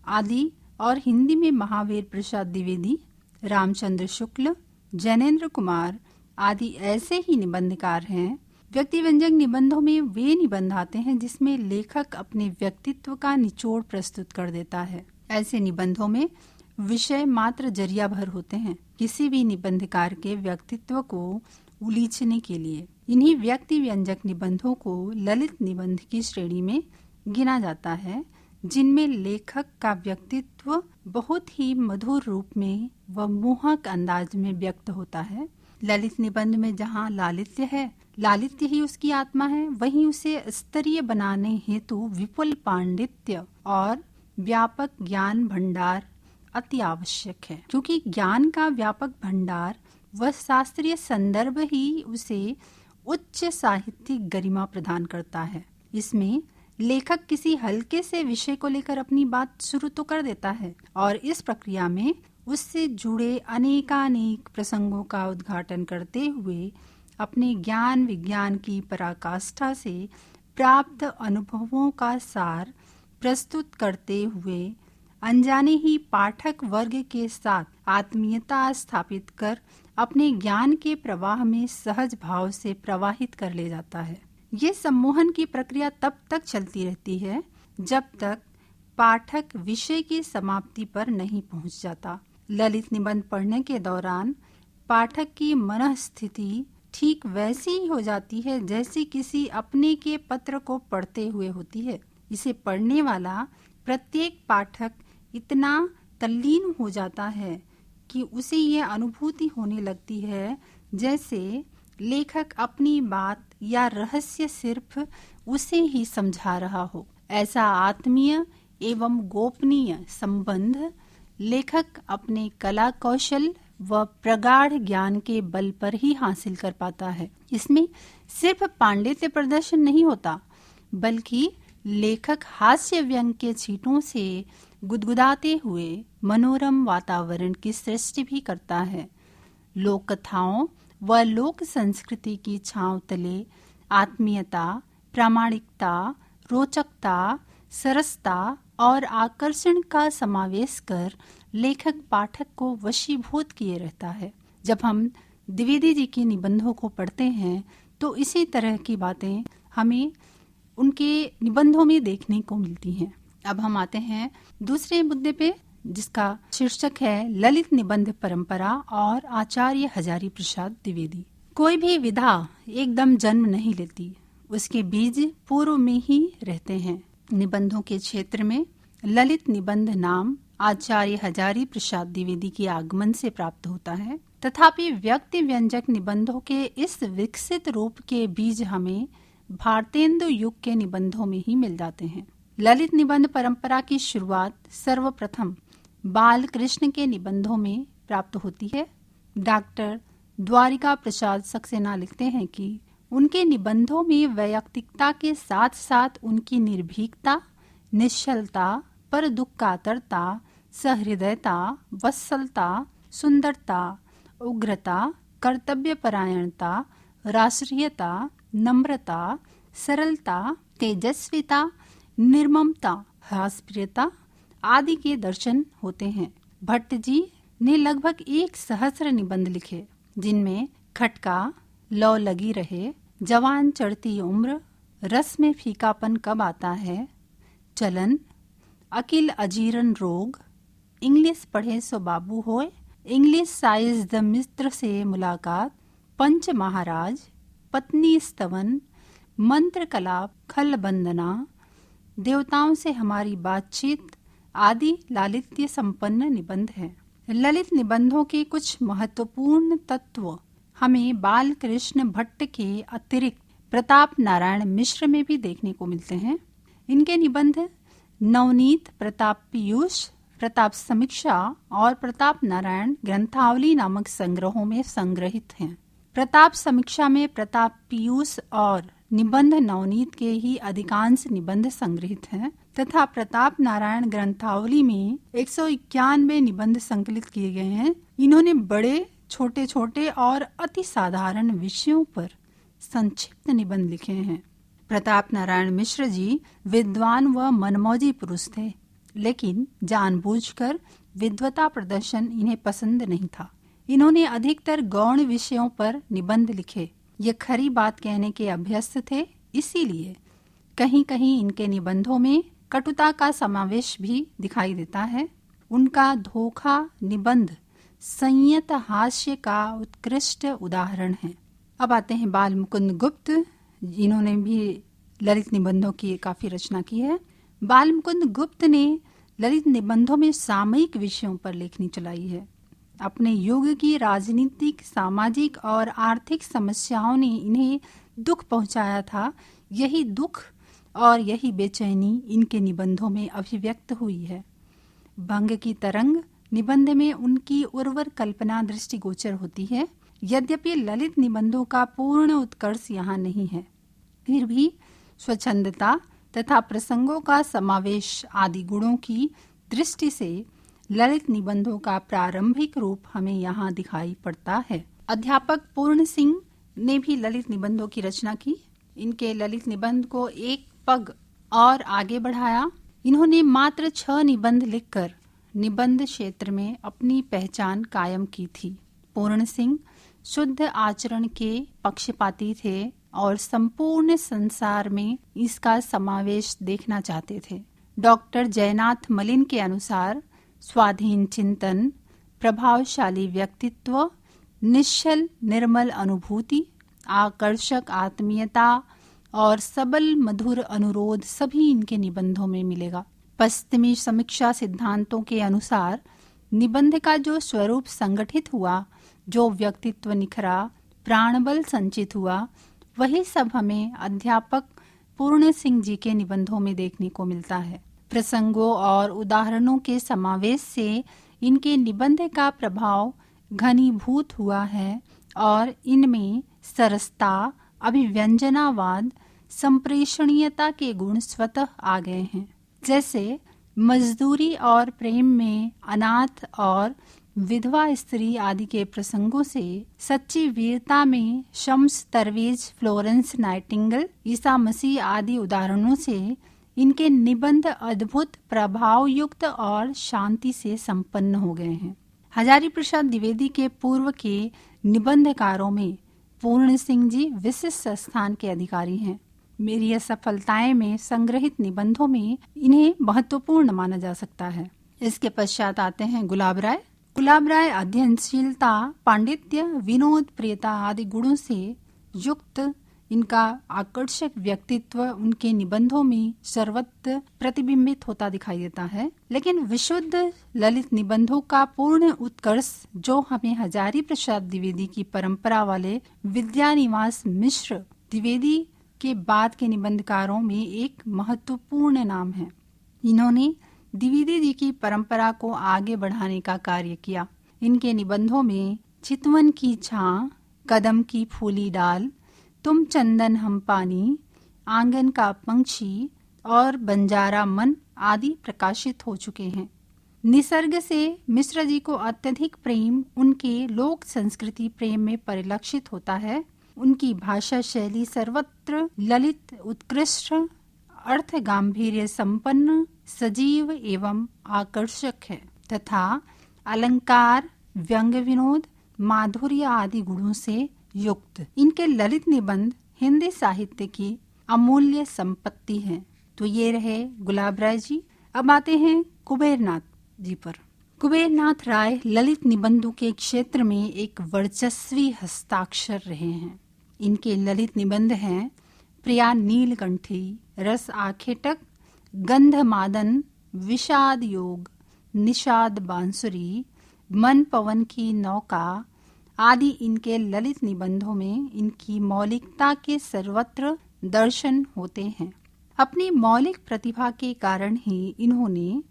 S1: आदि और हिंदी में महावीर प्रसाद द्विवेदी, रामचंद्र शुक्ल, जैनेन्द्र कुमार आदि ऐसे ही निबंधकार हैं। व्यक्ति व्यंजक निबंधों में वे निबंध आते हैं जिसमें लेखक अपने व्यक्तित्व का निचोड़ प्रस्तुत कर देता है। ऐसे निबंधों में विषय मात्र जरिया भर होते हैं किसी भी निबंधकार के व्यक्तित्व को उलीचने के लिए। इन्हीं व्यक्ति व्यंजक निबंधों को ललित निबंध की श्रेणी में गिना जाता है, जिनमें लेखक का व्यक्तित्व बहुत ही मधुर रूप में व मोहक अंदाज में व्यक्त होता है। ललित निबंध में जहाँ लालित्य है, लालित्य ही उसकी आत्मा है, वहीं उसे स्तरीय बनाने हेतु विपुल पांडित्य और व्यापक ज्ञान भंडार अति आवश्यक है, क्योंकि ज्ञान का व्यापक भंडार व शास्त्रीय संदर्भ ही उसे उच्च साहित्यिक गरिमा प्रदान करता है। इसमें लेखक किसी हल्के से विषय को लेकर अपनी बात शुरू तो कर देता है और इस प्रक्रिया में उससे जुड़े अनेकानेक प्रसंगों का उद्घाटन करते हुए अपने ज्ञान विज्ञान की पराकाष्ठा से प्राप्त अनुभवों का सार प्रस्तुत करते हुए अनजाने ही पाठक वर्ग के साथ आत्मीयता स्थापित कर अपने ज्ञान के प्रवाह में सहज भाव से प्रवाहित कर ले जाता है। ये सम्मोहन की प्रक्रिया तब तक चलती रहती है जब तक पाठक विषय की समाप्ति पर नहीं पहुंच जाता। ललित निबंध पढ़ने के दौरान पाठक की मन स्थिति ठीक वैसी ही हो जाती है जैसी किसी अपने के पत्र को पढ़ते हुए होती है। इसे पढ़ने वाला प्रत्येक पाठक इतना तल्लीन हो जाता है कि उसे यह अनुभूति होने लगती है जैसे लेखक अपनी बात या रहस्य सिर्फ उसे ही समझा रहा हो। ऐसा आत्मीय एवं गोपनीय संबंध लेखक अपने कला कौशल व प्रगाढ़ ज्ञान के बल पर ही हासिल कर पाता है। इसमें सिर्फ पांडित्य प्रदर्शन नहीं होता, बल्कि लेखक हास्य व्यंग के छींटों से गुदगुदाते हुए मनोरम वातावरण की सृष्टि भी करता है। लोक कथाओं व लोक संस्कृति की छांव तले आत्मीयता, प्रामाणिकता, रोचकता, सरसता और आकर्षण का समावेश कर लेखक पाठक को वशीभूत किए रहता है। जब हम द्विवेदी जी के निबंधों को पढ़ते हैं तो इसी तरह की बातें हमें उनके निबंधों में देखने को मिलती हैं। अब हम आते हैं दूसरे मुद्दे पे, जिसका शीर्षक है ललित निबंध परंपरा और आचार्य हजारी प्रसाद द्विवेदी। कोई भी विधा एकदम जन्म नहीं लेती, उसके बीज पूर्व में ही रहते हैं। निबंधों के क्षेत्र में ललित निबंध नाम आचार्य हजारी प्रसाद द्विवेदी के आगमन से प्राप्त होता है। तथापि व्यक्ति व्यंजक निबंधों के इस विकसित रूप के बीज हमें भारतेंदु युग के निबंधों में ही मिल जाते हैं। ललित निबंध परंपरा की शुरुआत सर्वप्रथम बाल कृष्ण के निबंधों में प्राप्त होती है। डॉक्टर द्वारिका प्रसाद सक्सेना लिखते हैं कि उनके निबंधों में वैयक्तिकता के साथ साथ उनकी निर्भीकता, निश्चलता, पर दुख कातरता, सहृदयता, वत्सलता, सुंदरता, उग्रता, कर्तव्यपरायणता, राष्ट्रीयता, नम्रता, सरलता, तेजस्विता, निर्ममता, हास्यप्रियता आदि के दर्शन होते हैं। भट्ट जी ने लगभग 1,000 निबंध लिखे, जिनमें खटका, लौ लगी रहे, जवान चढ़ती उम्र, रस में फीकापन कब आता है, चलन, अकिल अजीरन रोग, इंग्लिश पढ़े सो बाबू होए, इंग्लिश साइज द मित्र से मुलाकात, पंच महाराज, पत्नी स्तवन, मंत्र कलाप, खल बंदना, देवताओं से हमारी बातचीत आदि लालित्य संपन्न निबंध हैं। ललित निबंधों के कुछ महत्वपूर्ण तत्व हमें बाल कृष्ण भट्ट के अतिरिक्त प्रताप नारायण मिश्र में भी देखने को मिलते हैं। इनके निबंध नवनीत, प्रताप पीयूष, प्रताप समीक्षा और प्रताप नारायण ग्रंथावली नामक संग्रहों में संग्रहित हैं। प्रताप समीक्षा में प्रताप पीयूष और निबंध नवनीत के ही अधिकांश निबंध संग्रहित हैं तथा प्रताप नारायण ग्रंथावली में 191 निबंध संकलित किए गए हैं। इन्होंने बड़े, छोटे छोटे और अति साधारण विषयों पर संक्षिप्त निबंध लिखे हैं। प्रताप नारायण मिश्र जी विद्वान व मनमौजी पुरुष थे। लेकिन जानबूझकर विद्वता प्रदर्शन इन्हें पसंद नहीं था। इन्होंने अधिकतर गौण विषयों पर निबंध लिखे। ये खरी बात कहने के अभ्यस्त थे, इसीलिए कहीं कहीं इनके निबंधों में कटुता का समावेश भी दिखाई देता है। उनका धोखा निबंध संयत हास्य का उत्कृष्ट उदाहरण है। अब आते हैं बाल मुकुंद गुप्त, जिन्होंने भी ललित निबंधों की काफी रचना की है। बाल मुकुंद गुप्त ने ललित निबंधों में सामयिक विषयों पर लेखनी चलाई है। अपने युग की राजनीतिक, सामाजिक और आर्थिक समस्याओं ने इन्हें दुख पहुंचाया था। यही दुख और यही बेचैनी इनके निबंधों में अभिव्यक्त हुई है। भंग की तरंग निबंध में उनकी उर्वर कल्पना दृष्टिगोचर होती है। यद्यपि ललित निबंधों का पूर्ण उत्कर्ष यहाँ नहीं है, फिर भी स्वच्छंदता तथा प्रसंगों का समावेश आदि गुणों की दृष्टि से ललित निबंधों का प्रारंभिक रूप हमें यहाँ दिखाई पड़ता है। अध्यापक पूर्ण सिंह ने भी ललित निबंधों की रचना की। इनके ललित निबंध को एक पग और आगे बढ़ाया। इन्होंने मात्र 6 निबंध लिखकर निबंध क्षेत्र में अपनी पहचान कायम की थी। पूर्ण सिंह शुद्ध आचरण के पक्षपाती थे और संपूर्ण संसार में इसका समावेश देखना चाहते थे। डॉक्टर जयनाथ मलिन के अनुसार स्वाधीन चिंतन, प्रभावशाली व्यक्तित्व, निश्चल निर्मल अनुभूति, आकर्षक आत्मीयता और सबल मधुर अनुरोध सभी इनके निबंधों में मिलेगा। पश्चिमी समीक्षा सिद्धांतों के अनुसार निबंध का जो स्वरूप संगठित हुआ, जो व्यक्तित्व निखरा, प्राणबल संचित हुआ, वही सब हमें अध्यापक पूर्ण सिंह जी के निबंधों में देखने को मिलता है। प्रसंगों और उदाहरणों के समावेश से इनके निबंध का प्रभाव घनीभूत हुआ है और इनमें सरसता, अभिव्यंजनावाद, संप्रेषणीयता के गुण स्वतः आ गए हैं। जैसे मजदूरी और प्रेम में अनाथ और विधवा स्त्री आदि के प्रसंगों से सच्ची वीरता में शम्स तरवेज, फ्लोरेंस नाइटिंगेल, ईसा मसीह आदि उदाहरणों से इनके निबंध अद्भुत, प्रभावयुक्त और शांति से संपन्न हो गए हैं। हजारी प्रसाद द्विवेदी के पूर्व के निबंधकारों में पूर्ण सिंह जी विशिष्ट स्थान के अधिकारी हैं। मेरी असफलताएं में संग्रहित निबंधों में इन्हें महत्वपूर्ण माना जा सकता है। इसके पश्चात आते हैं गुलाब राय। गुलाब राय अध्ययनशीलता, पांडित्य, विनोद, प्रियता आदि गुणों से युक्त इनका आकर्षक व्यक्तित्व उनके निबंधों में सर्वत्र प्रतिबिंबित होता दिखाई देता है। लेकिन विशुद्ध ललित निबंधों का पूर्ण उत्कर्ष जो हमें हजारी प्रसाद द्विवेदी की परंपरा वाले विद्यानिवास मिश्र द्विवेदी के बाद के निबंधकारों में एक महत्वपूर्ण नाम है। इन्होंने द्विवेदी जी की परंपरा को आगे बढ़ाने का कार्य किया। इनके निबंधों में चितवन की छां, कदम की फूली डाल, तुम चंदन हम पानी, आंगन का पंछी और बंजारा मन आदि प्रकाशित हो चुके हैं। निसर्ग से मिश्र जी को अत्यधिक प्रेम उनके लोक संस्कृति प्रेम में परिलक्षित होता है। उनकी भाषा शैली सर्वत्र ललित, उत्कृष्ट, अर्थ गांभीर्य संपन्न, सजीव एवं आकर्षक है तथा अलंकार, व्यंग विनोद, माधुर्य आदि गुणों से युक्त। इनके ललित निबंध हिंदी साहित्य की अमूल्य संपत्ति हैं। तो ये रहे गुलाब राय जी। अब आते हैं कुबेरनाथ जी पर। कुबेरनाथ राय ललित निबंधों के क्षेत्र में एक वर्चस्वी हस्ताक्षर रहे हैं। इनके ललित निबंध हैं प्रिया नीलकंठी, रस आखेटक, गंध मादन, विषाद योग, निषाद बांसुरी, मन पवन की नौका आदि। इनके ललित निबंधों में इनकी मौलिकता के सर्वत्र दर्शन होते हैं। अपनी मौलिक प्रतिभा के कारण ही इन्होंने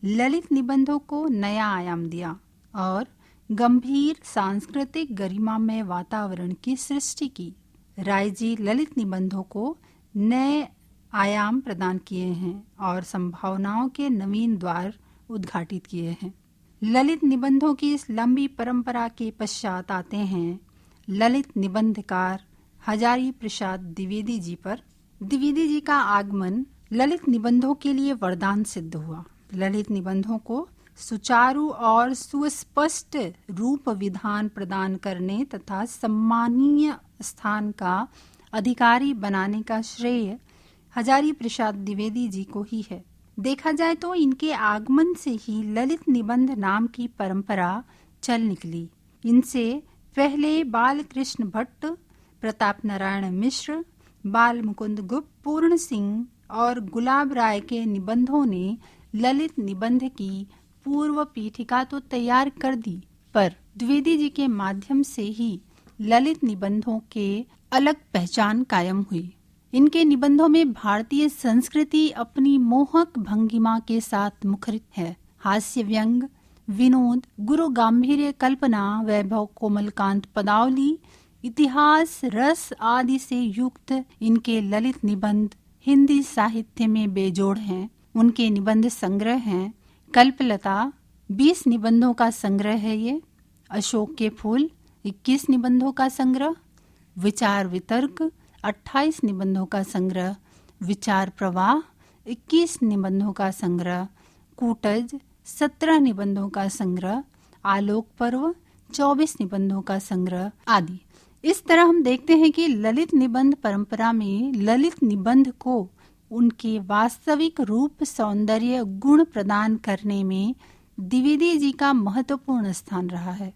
S1: ललित निबंधों को नया आयाम दिया और गंभीर सांस्कृतिक गरिमामय वातावरण की सृष्टि की। राय जी ललित निबंधों को नए आयाम प्रदान किए हैं और संभावनाओं के नवीन द्वार उद्घाटित किए हैं। ललित निबंधों की इस लंबी परंपरा के पश्चात आते हैं ललित निबंधकार हजारी प्रसाद द्विवेदी जी पर। द्विवेदी जी का आगमन ललित निबंधों के लिए वरदान सिद्ध हुआ। ललित निबंधों को सुचारू और सुस्पष्ट रूप विधान प्रदान करने तथा सम्मानीय स्थान का अधिकारी बनाने का श्रेय हजारी प्रसाद द्विवेदी जी को ही है। देखा जाए तो इनके आगमन से ही ललित निबंध नाम की परंपरा चल निकली। इनसे पहले बाल कृष्ण भट्ट, प्रताप नारायण मिश्र, बाल मुकुंद गुप्त, पूर्ण सिंह और गुलाब राय के निबंधों ने ललित निबंध की पूर्व पीठिका तो तैयार कर दी, पर द्विवेदी जी के माध्यम से ही ललित निबंधों के अलग पहचान कायम हुई। इनके निबंधों में भारतीय संस्कृति अपनी मोहक भंगिमा के साथ मुखरित है। हास्य व्यंग, विनोद, गुरु गांभीर्य कल्पना, वैभव कोमलकांत पदावली, इतिहास रस आदि से युक्त इनके ललित निबंध हिंदी साहित्य में बेजोड़ हैं। उनके निबंध संग्रह हैं कल्पलता 20 निबंधों का संग्रह है ये, अशोक के फूल 21 निबंधों का संग्रह, विचार वितर्क 28 निबंधों का संग्रह, विचार प्रवाह 21 निबंधों का संग्रह, कूटज 17 निबंधों का संग्रह, आलोक पर्व 24 निबंधों का संग्रह आदि। इस तरह हम देखते हैं कि ललित निबंध परंपरा में ललित निबंध को उनके वास्तविक रूप सौंदर्य गुण प्रदान करने में द्विवेदी जी का महत्वपूर्ण स्थान रहा है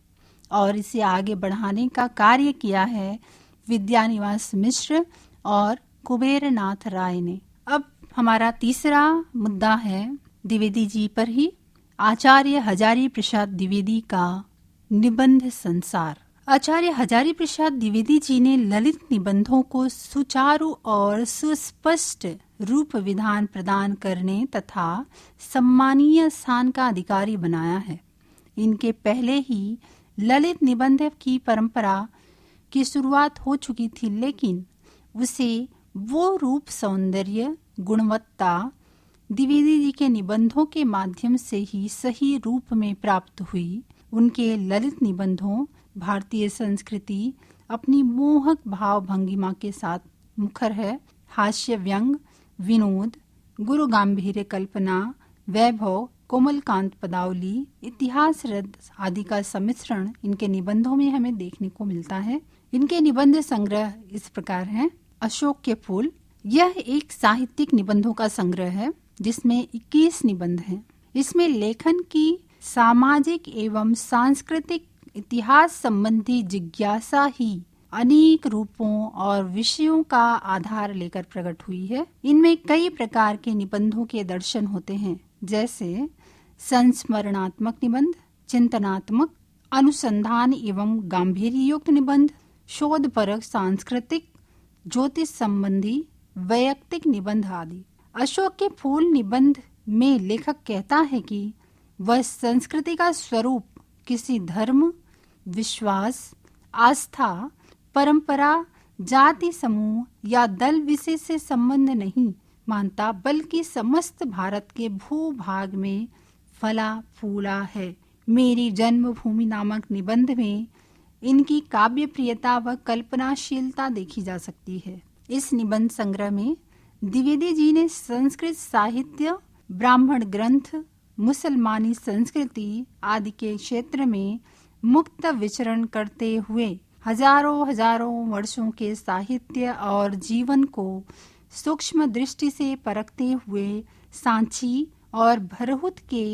S1: और इसे आगे बढ़ाने का कार्य किया है विद्यानिवास मिश्र और कुबेरनाथ राय ने। अब हमारा तीसरा मुद्दा है द्विवेदी जी पर ही, आचार्य हजारी प्रसाद द्विवेदी का निबंध संसार। आचार्य हजारी प्रसाद द्विवेदी जी ने ललित निबंधों को सुचारू और सुस्पष्ट रूप विधान प्रदान करने तथा सम्मानीय स्थान का अधिकारी बनाया है। इनके पहले ही ललित निबंध की परंपरा की शुरुआत हो चुकी थी, लेकिन उसे वो रूप सौंदर्य गुणवत्ता द्विवेदी जी के निबंधों के माध्यम से ही सही रूप में प्राप्त हुई। उनके ललित निबंधों भारतीय संस्कृति अपनी मोहक भाव भंगिमा के साथ मुखर है। हास्य व्यंग, विनोद, गुरु गांभीर्य कल्पना, वैभव कोमलकांत पदावली, इतिहास रस आदि का सम्मिश्रण इनके निबंधों में हमें देखने को मिलता है। इनके निबंध संग्रह इस प्रकार हैं। अशोक के फूल, यह एक साहित्यिक निबंधों का संग्रह है जिसमें 21 निबंध हैं। इसमें लेखन की सामाजिक एवं सांस्कृतिक इतिहास संबंधी जिज्ञासा ही अनेक रूपों और विषयों का आधार लेकर प्रकट हुई है। इनमें कई प्रकार के निबंधों के दर्शन होते हैं, जैसे संस्मरणात्मक निबंध, चिंतनात्मक, अनुसंधान एवं गांभीर्य युक्त निबंध, शोधपरक सांस्कृतिक, ज्योतिष संबंधी, वैयक्तिक निबंध आदि। अशोक के फूल निबंध में लेखक कहता है कि वह संस्कृति का स्वरूप किसी धर्म, विश्वास, आस्था, परंपरा, जाति समूह या दल विशेष से संबंध नहीं मानता, बल्कि समस्त भारत के भूभाग में फला फूला है। मेरी जन्मभूमि नामक निबंध में इनकी काव्य प्रियता व कल्पनाशीलता देखी जा सकती है। इस निबंध संग्रह में द्विवेदी जी ने संस्कृत साहित्य, ब्राह्मण ग्रंथ, मुसलमानी संस्कृति आदि के क्षेत्र में मुक्त विचरण करते हुए हजारों वर्षों के साहित्य और जीवन को सूक्ष्म दृष्टि से परखते हुए सांची और भरहुत के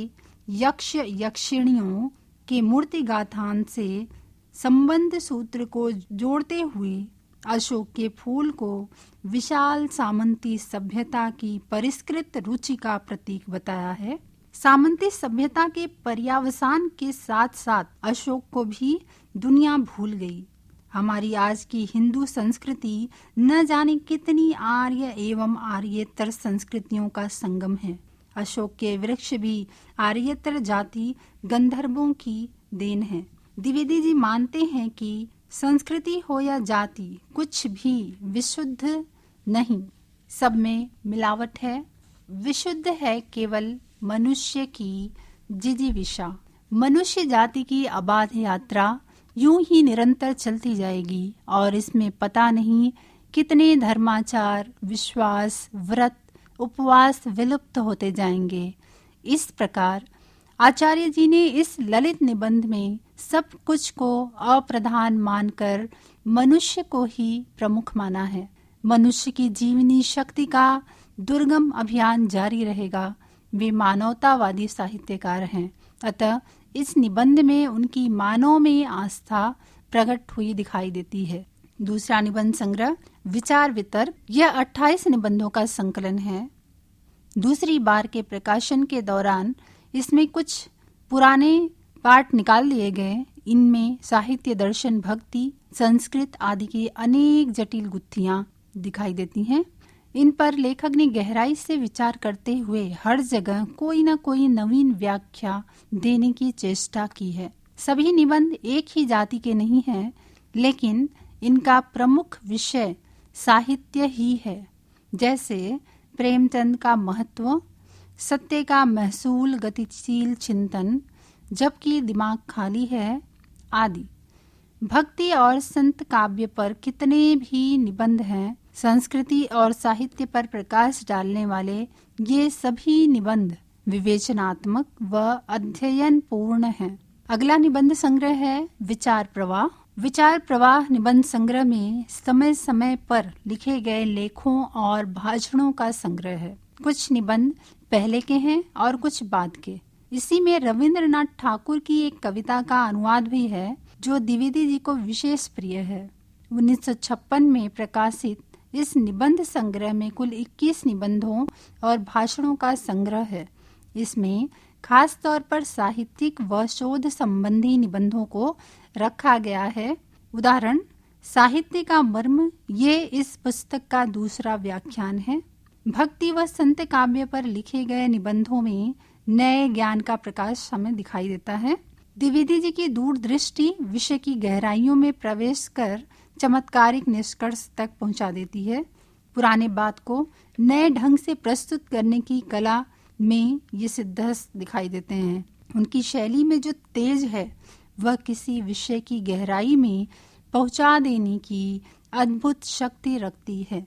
S1: यक्ष यक्षिणियों के मूर्ति गाथान से संबंध सूत्र को जोड़ते हुए अशोक के फूल को विशाल सामंती सभ्यता की परिष्कृत रुचि का प्रतीक बताया है। सामंती सभ्यता के पर्यावसान के साथ साथ अशोक को भी दुनिया भूल गई। हमारी आज की हिंदू संस्कृति न जाने कितनी आर्य एवं आर्येतर संस्कृतियों का संगम है। अशोक के वृक्ष भी आर्येतर जाति गंधर्वों की देन है। द्विवेदी जी मानते हैं कि संस्कृति हो या जाति, कुछ भी विशुद्ध नहीं, सब में मिलावट है। विशुद्ध है केवल मनुष्य की जिजीविषा। मनुष्य जाति की अबाध यात्रा यूं ही निरंतर चलती जाएगी और इसमें पता नहीं कितने धर्माचार, विश्वास, व्रत, उपवास विलुप्त होते जाएंगे। इस प्रकार आचार्य जी ने इस ललित निबंध में सब कुछ को अप्रधान मानकर मनुष्य को ही प्रमुख माना है। मनुष्य की जीवनी शक्ति का दुर्गम अभियान जारी रहेगा। वे मानवतावादी साहित्यकार हैं, अतः इस निबंध में उनकी मानव में आस्था प्रकट हुई दिखाई देती है। दूसरा निबंध संग्रह विचार वितर्क, यह 28 निबंधों का संकलन है। दूसरी बार के प्रकाशन के दौरान इसमें कुछ पुराने पाठ निकाल लिए गए। इनमें साहित्य, दर्शन, भक्ति, संस्कृत आदि की अनेक जटिल गुत्थियां दिखाई देती हैं। इन पर लेखक ने गहराई से विचार करते हुए हर जगह कोई न कोई नवीन व्याख्या देने की चेष्टा की है। सभी निबंध एक ही जाति के नहीं हैं, लेकिन इनका प्रमुख विषय साहित्य ही है। जैसे प्रेमचंद का महत्व, सत्य का महसूल, गतिशील चिंतन, जबकि दिमाग खाली है आदि। भक्ति और संत काव्य पर कितने भी निबंध हैं। संस्कृति और साहित्य पर प्रकाश डालने वाले ये सभी निबंध विवेचनात्मक व अध्ययन पूर्ण हैं। अगला निबंध संग्रह है विचार प्रवाह। विचार प्रवाह निबंध संग्रह में समय समय पर लिखे गए लेखों और भाषणों का संग्रह है। कुछ निबंध पहले के हैं और कुछ बाद के। इसी में रविंद्रनाथ ठाकुर की एक कविता का अनुवाद भी है, जो द्विवेदी जी को विशेष प्रिय है। 1956 में प्रकाशित इस निबंध संग्रह में कुल 21 निबंधों और भाषणों का संग्रह है। इसमें खास तौर पर साहित्यिक व शोध संबंधी निबंधों को रखा गया है। उदाहरण, साहित्य का मर्म, ये इस पुस्तक का दूसरा व्याख्यान है। भक्ति व संत काव्य पर लिखे गए निबंधों में नए ज्ञान का प्रकाश हमें दिखाई देता है। द्विवेदी जी की दूरदृष्टि विषय की गहराइयों में प्रवेश कर चमत्कारिक निष्कर्ष तक पहुंचा देती है। पुराने बात को नए ढंग से प्रस्तुत करने की कला में ये सिद्धहस्त दिखाई देते हैं। उनकी शैली में जो तेज है वह किसी विषय की गहराई में पहुंचा देने की अद्भुत शक्ति रखती है।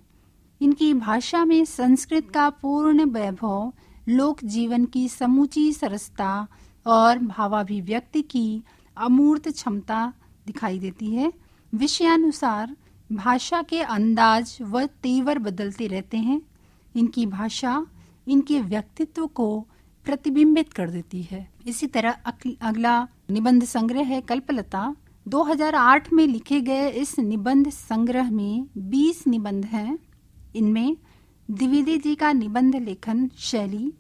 S1: इनकी भाषा में संस्कृत का पूर्ण वैभव, लोक जीवन की समूची सरसता और भावाभिव्यक्ति की अमूर्त क्षमता दिखाई देती है। विषयानुसार भाषा के अंदाज व तेवर बदलते रहते हैं। इनकी भाषा इनके व्यक्तित्व को प्रतिबिंबित कर देती है। इसी तरह अगला निबंध संग्रह है कल्पलता। 2008 में लिखे गए इस निबंध संग्रह में 20 निबंध हैं। इनमें द्विवेदी जी का निबंध लेखन शैली,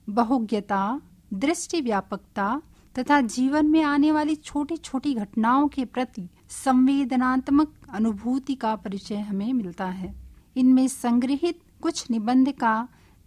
S1: बहुज्ञता, दृष्टि व्यापकता तथा जीवन में आने वाली छोटी छोटी घटनाओं के प्रति संवेदनात्मक अनुभूति का परिचय हमें मिलता है। इनमें संग्रहित कुछ निबंध का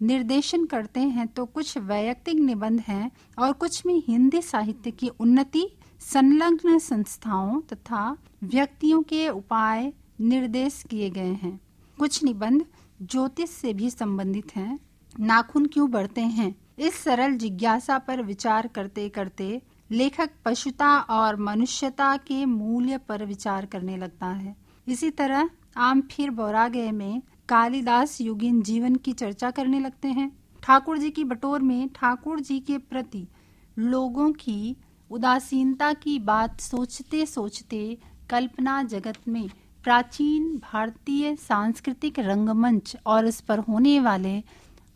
S1: निर्देशन करते हैं तो कुछ वैयक्तिक निबंध हैं और कुछ में हिंदी साहित्य की उन्नति, संलग्न संस्थाओं तथा व्यक्तियों के उपाय निर्देश किए गए हैं। कुछ निबंध ज्योतिष से भी संबंधित हैं। नाखून क्यों बढ़ते हैं, इस सरल जिज्ञासा पर विचार करते करते लेखक पशुता और मनुष्यता के मूल्य पर विचार करने लगता है। इसी तरह आम फिर बौरा गए में कालिदास युगीन जीवन की चर्चा करने लगते हैं। ठाकुर जी की बटोर में ठाकुर जी के प्रति लोगों की उदासीनता की बात सोचते सोचते कल्पना जगत में प्राचीन भारतीय सांस्कृतिक रंगमंच और उस पर होने वाले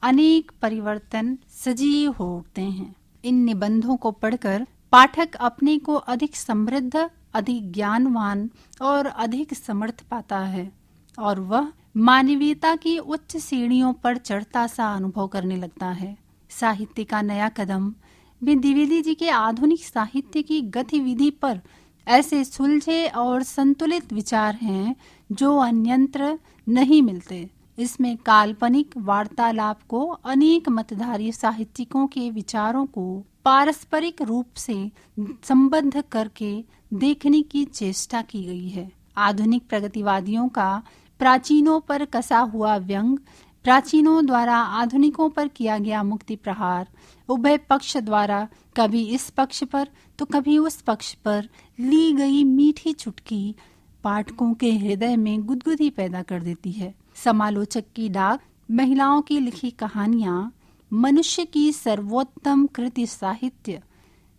S1: अनेक परिवर्तन सजीव हो उठते हैं। इन निबंधों को पढ़कर पाठक अपने को अधिक समृद्ध, अधिक ज्ञानवान और अधिक समर्थ पाता है और वह मानवीयता की उच्च सीढ़ियों पर चढ़ता सा अनुभव करने लगता है। साहित्य का नया कदम भी द्विवेदी जी के आधुनिक साहित्य की गतिविधि पर ऐसे सुलझे और संतुलित विचार हैं जो अन्यत्र नहीं मिलते। इसमें काल्पनिक वार्तालाप को अनेक मतधारी साहित्यिकों के विचारों को पारस्परिक रूप से संबद्ध करके देखने की चेष्टा की गई है। आधुनिक प्रगतिवादियों का प्राचीनों पर कसा हुआ व्यंग, प्राचीनों द्वारा आधुनिकों पर किया गया मुक्ति प्रहार, उभय पक्ष द्वारा कभी इस पक्ष पर तो कभी उस पक्ष पर ली गई मीठी चुटकी पाठकों के हृदय में गुदगुदी पैदा कर देती है। समालोचक की डाक, महिलाओं की लिखी कहानियां, मनुष्य की सर्वोत्तम कृति साहित्य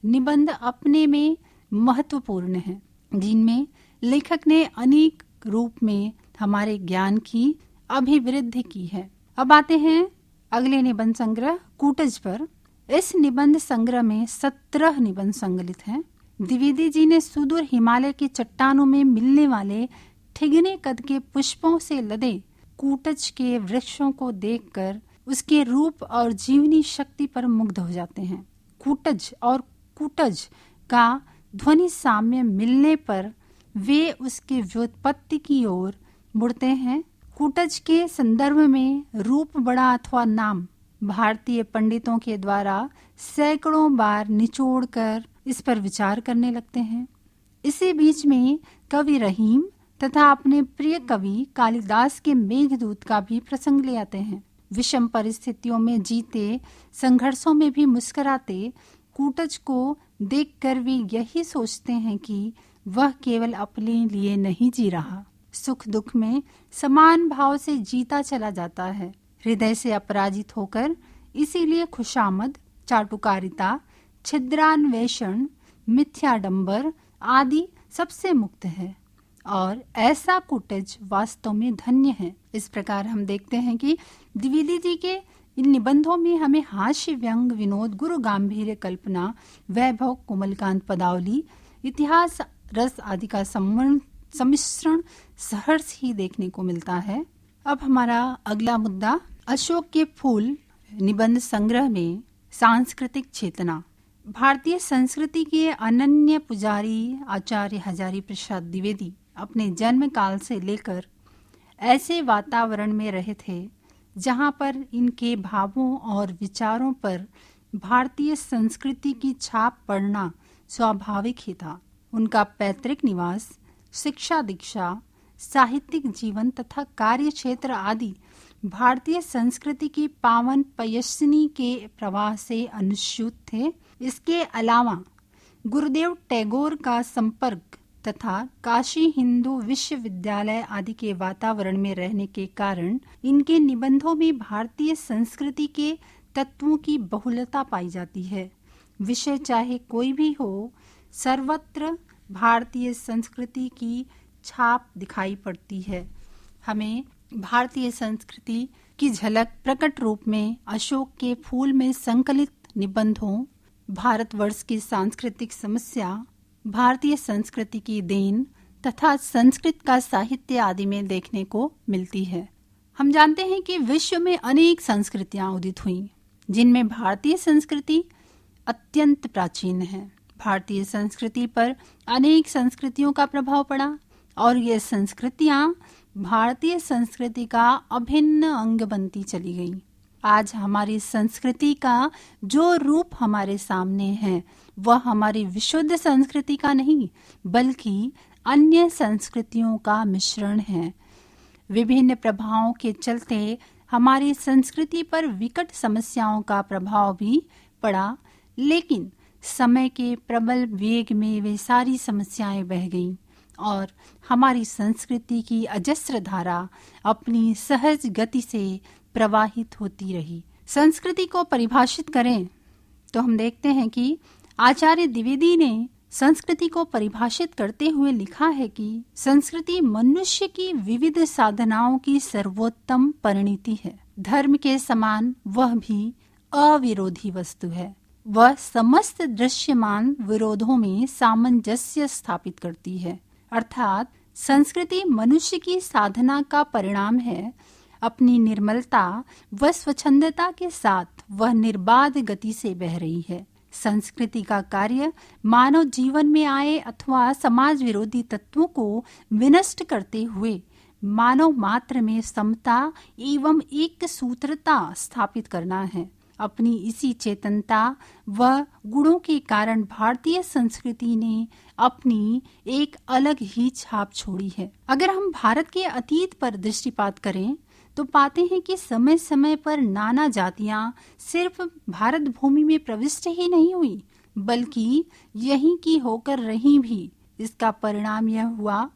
S1: निबंध अपने में महत्वपूर्ण हैं, जिनमें लेखक ने अनेक रूप में हमारे ज्ञान की अभिवृद्धि की है। अब आते हैं अगले निबंध संग्रह कूटज पर। इस निबंध संग्रह में 17 निबंध संकलित हैं। द्विवेदी जी ने सुदूर हिमालय की चट्टानों में मिलने वाले ठिगने कद के पुष्पों से लदे कूटज के वृक्षों को देखकर उसके रूप और जीवनी शक्ति पर मुग्ध हो जाते हैं। कूटज और कूटज का ध्वनि साम्य मिलने पर वे उसके व्युत्पत्ति की ओर मुड़ते हैं। कूटज के संदर्भ में रूप बड़ा अथवा नाम भारतीय पंडितों के द्वारा सैकड़ों बार निचोड़कर इस पर विचार करने लगते हैं। इसी बीच में कवि रहीम तथा अपने प्रिय कवि कालिदास के मेघदूत का भी प्रसंग ले आते हैं। विषम परिस्थितियों में जीते, संघर्षों में भी मुस्कुराते कूटज को देखकर वे यही सोचते हैं कि वह केवल अपने लिए नहीं जी रहा, सुख दुख में समान भाव से जीता चला जाता है, हृदय से अपराजित होकर इसीलिए खुशामद, चाटुकारिता, छिद्रान्वेषण, मिथ्याडंबर आदि सबसे मुक्त है और ऐसा कूटज वास्तव में धन्य है। इस प्रकार हम देखते हैं कि द्विवेदी जी के इन निबंधों में हमें हास्य, व्यंग, विनोद, गुरु गांभीर्य, कल्पना, वैभव, कोमलकांत पदावली, इतिहास, रस आदि का सम्मिश्रण सहर्ष ही देखने को मिलता है। अब हमारा अगला मुद्दा अशोक के फूल निबंध संग्रह में सांस्कृतिक चेतना। भारतीय संस्कृति के अनन्य पुजारी आचार्य हजारी प्रसाद द्विवेदी अपने जन्म काल से लेकर ऐसे वातावरण में रहे थे जहां पर इनके भावों और विचारों पर भारतीय संस्कृति की छाप पड़ना स्वाभाविक ही था। उनका पैतृक निवास, शिक्षा दीक्षा, साहित्यिक जीवन तथा कार्य क्षेत्र आदि भारतीय संस्कृति की पावन पयस्विनी के प्रवाह से अनुस्यूत थे। इसके अलावा गुरुदेव टैगोर का संपर्क तथा काशी हिंदू विश्वविद्यालय आदि के वातावरण में रहने के कारण इनके निबंधों में भारतीय संस्कृति के तत्वों की बहुलता पाई जाती है। विषय चाहे कोई भी हो, सर्वत्र भारतीय संस्कृति की छाप दिखाई पड़ती है। हमें भारतीय संस्कृति की झलक प्रकट रूप में अशोक के फूल में संकलित निबंधों, भारतवर्ष की सांस्कृतिक समस्या, भारतीय संस्कृति की देन तथा संस्कृत का साहित्य आदि में देखने को मिलती है। हम जानते हैं कि विश्व में अनेक संस्कृतियां उदित हुईं, जिनमें भारतीय संस्कृति अत्यंत प्राचीन है। भारतीय संस्कृति पर अनेक संस्कृतियों का प्रभाव पड़ा और ये संस्कृतियां भारतीय संस्कृति का अभिन्न अंग बनती चली गईं। आज हमारी संस्कृति का जो रूप हमारे सामने है वह हमारी विशुद्ध संस्कृति का नहीं बल्कि अन्य संस्कृतियों का मिश्रण है। विभिन्न प्रभावों के चलते हमारी संस्कृति पर विकट समस्याओं का प्रभाव भी पड़ा, लेकिन समय के प्रबल वेग में वे सारी समस्याएं बह गईं और हमारी संस्कृति की अजस्र धारा अपनी सहज गति से प्रवाहित होती रही। संस्कृति को परिभाषित करें तो हम देखते हैं कि आचार्य द्विवेदी ने संस्कृति को परिभाषित करते हुए लिखा है कि संस्कृति मनुष्य की विविध साधनाओं की सर्वोत्तम परिणति है। धर्म के समान वह भी अविरोधी वस्तु है। वह समस्त दृश्यमान विरोधों में सामंजस्य स्थापित करती है। अर्थात संस्कृति मनुष्य की साधना का परिणाम है। अपनी निर्मलता व स्वच्छंदता के साथ वह निर्बाध गति से बह रही है। संस्कृति का कार्य मानव जीवन में आए अथवा समाज विरोधी तत्वों को विनष्ट करते हुए मानव मात्र में समता एवं एक सूत्रता स्थापित करना है। अपनी इसी चेतनता व गुणों के कारण भारतीय संस्कृति ने अपनी एक अलग ही छाप छोड़ी है। अगर हम भारत के अतीत पर दृष्टिपात करें तो पाते हैं कि समय समय पर नाना जातियां सिर्फ भारत भूमि में प्रविष्ट ही नहीं हुई बल्कि यहीं की होकर रही भी। इसका परिणाम यह हुआ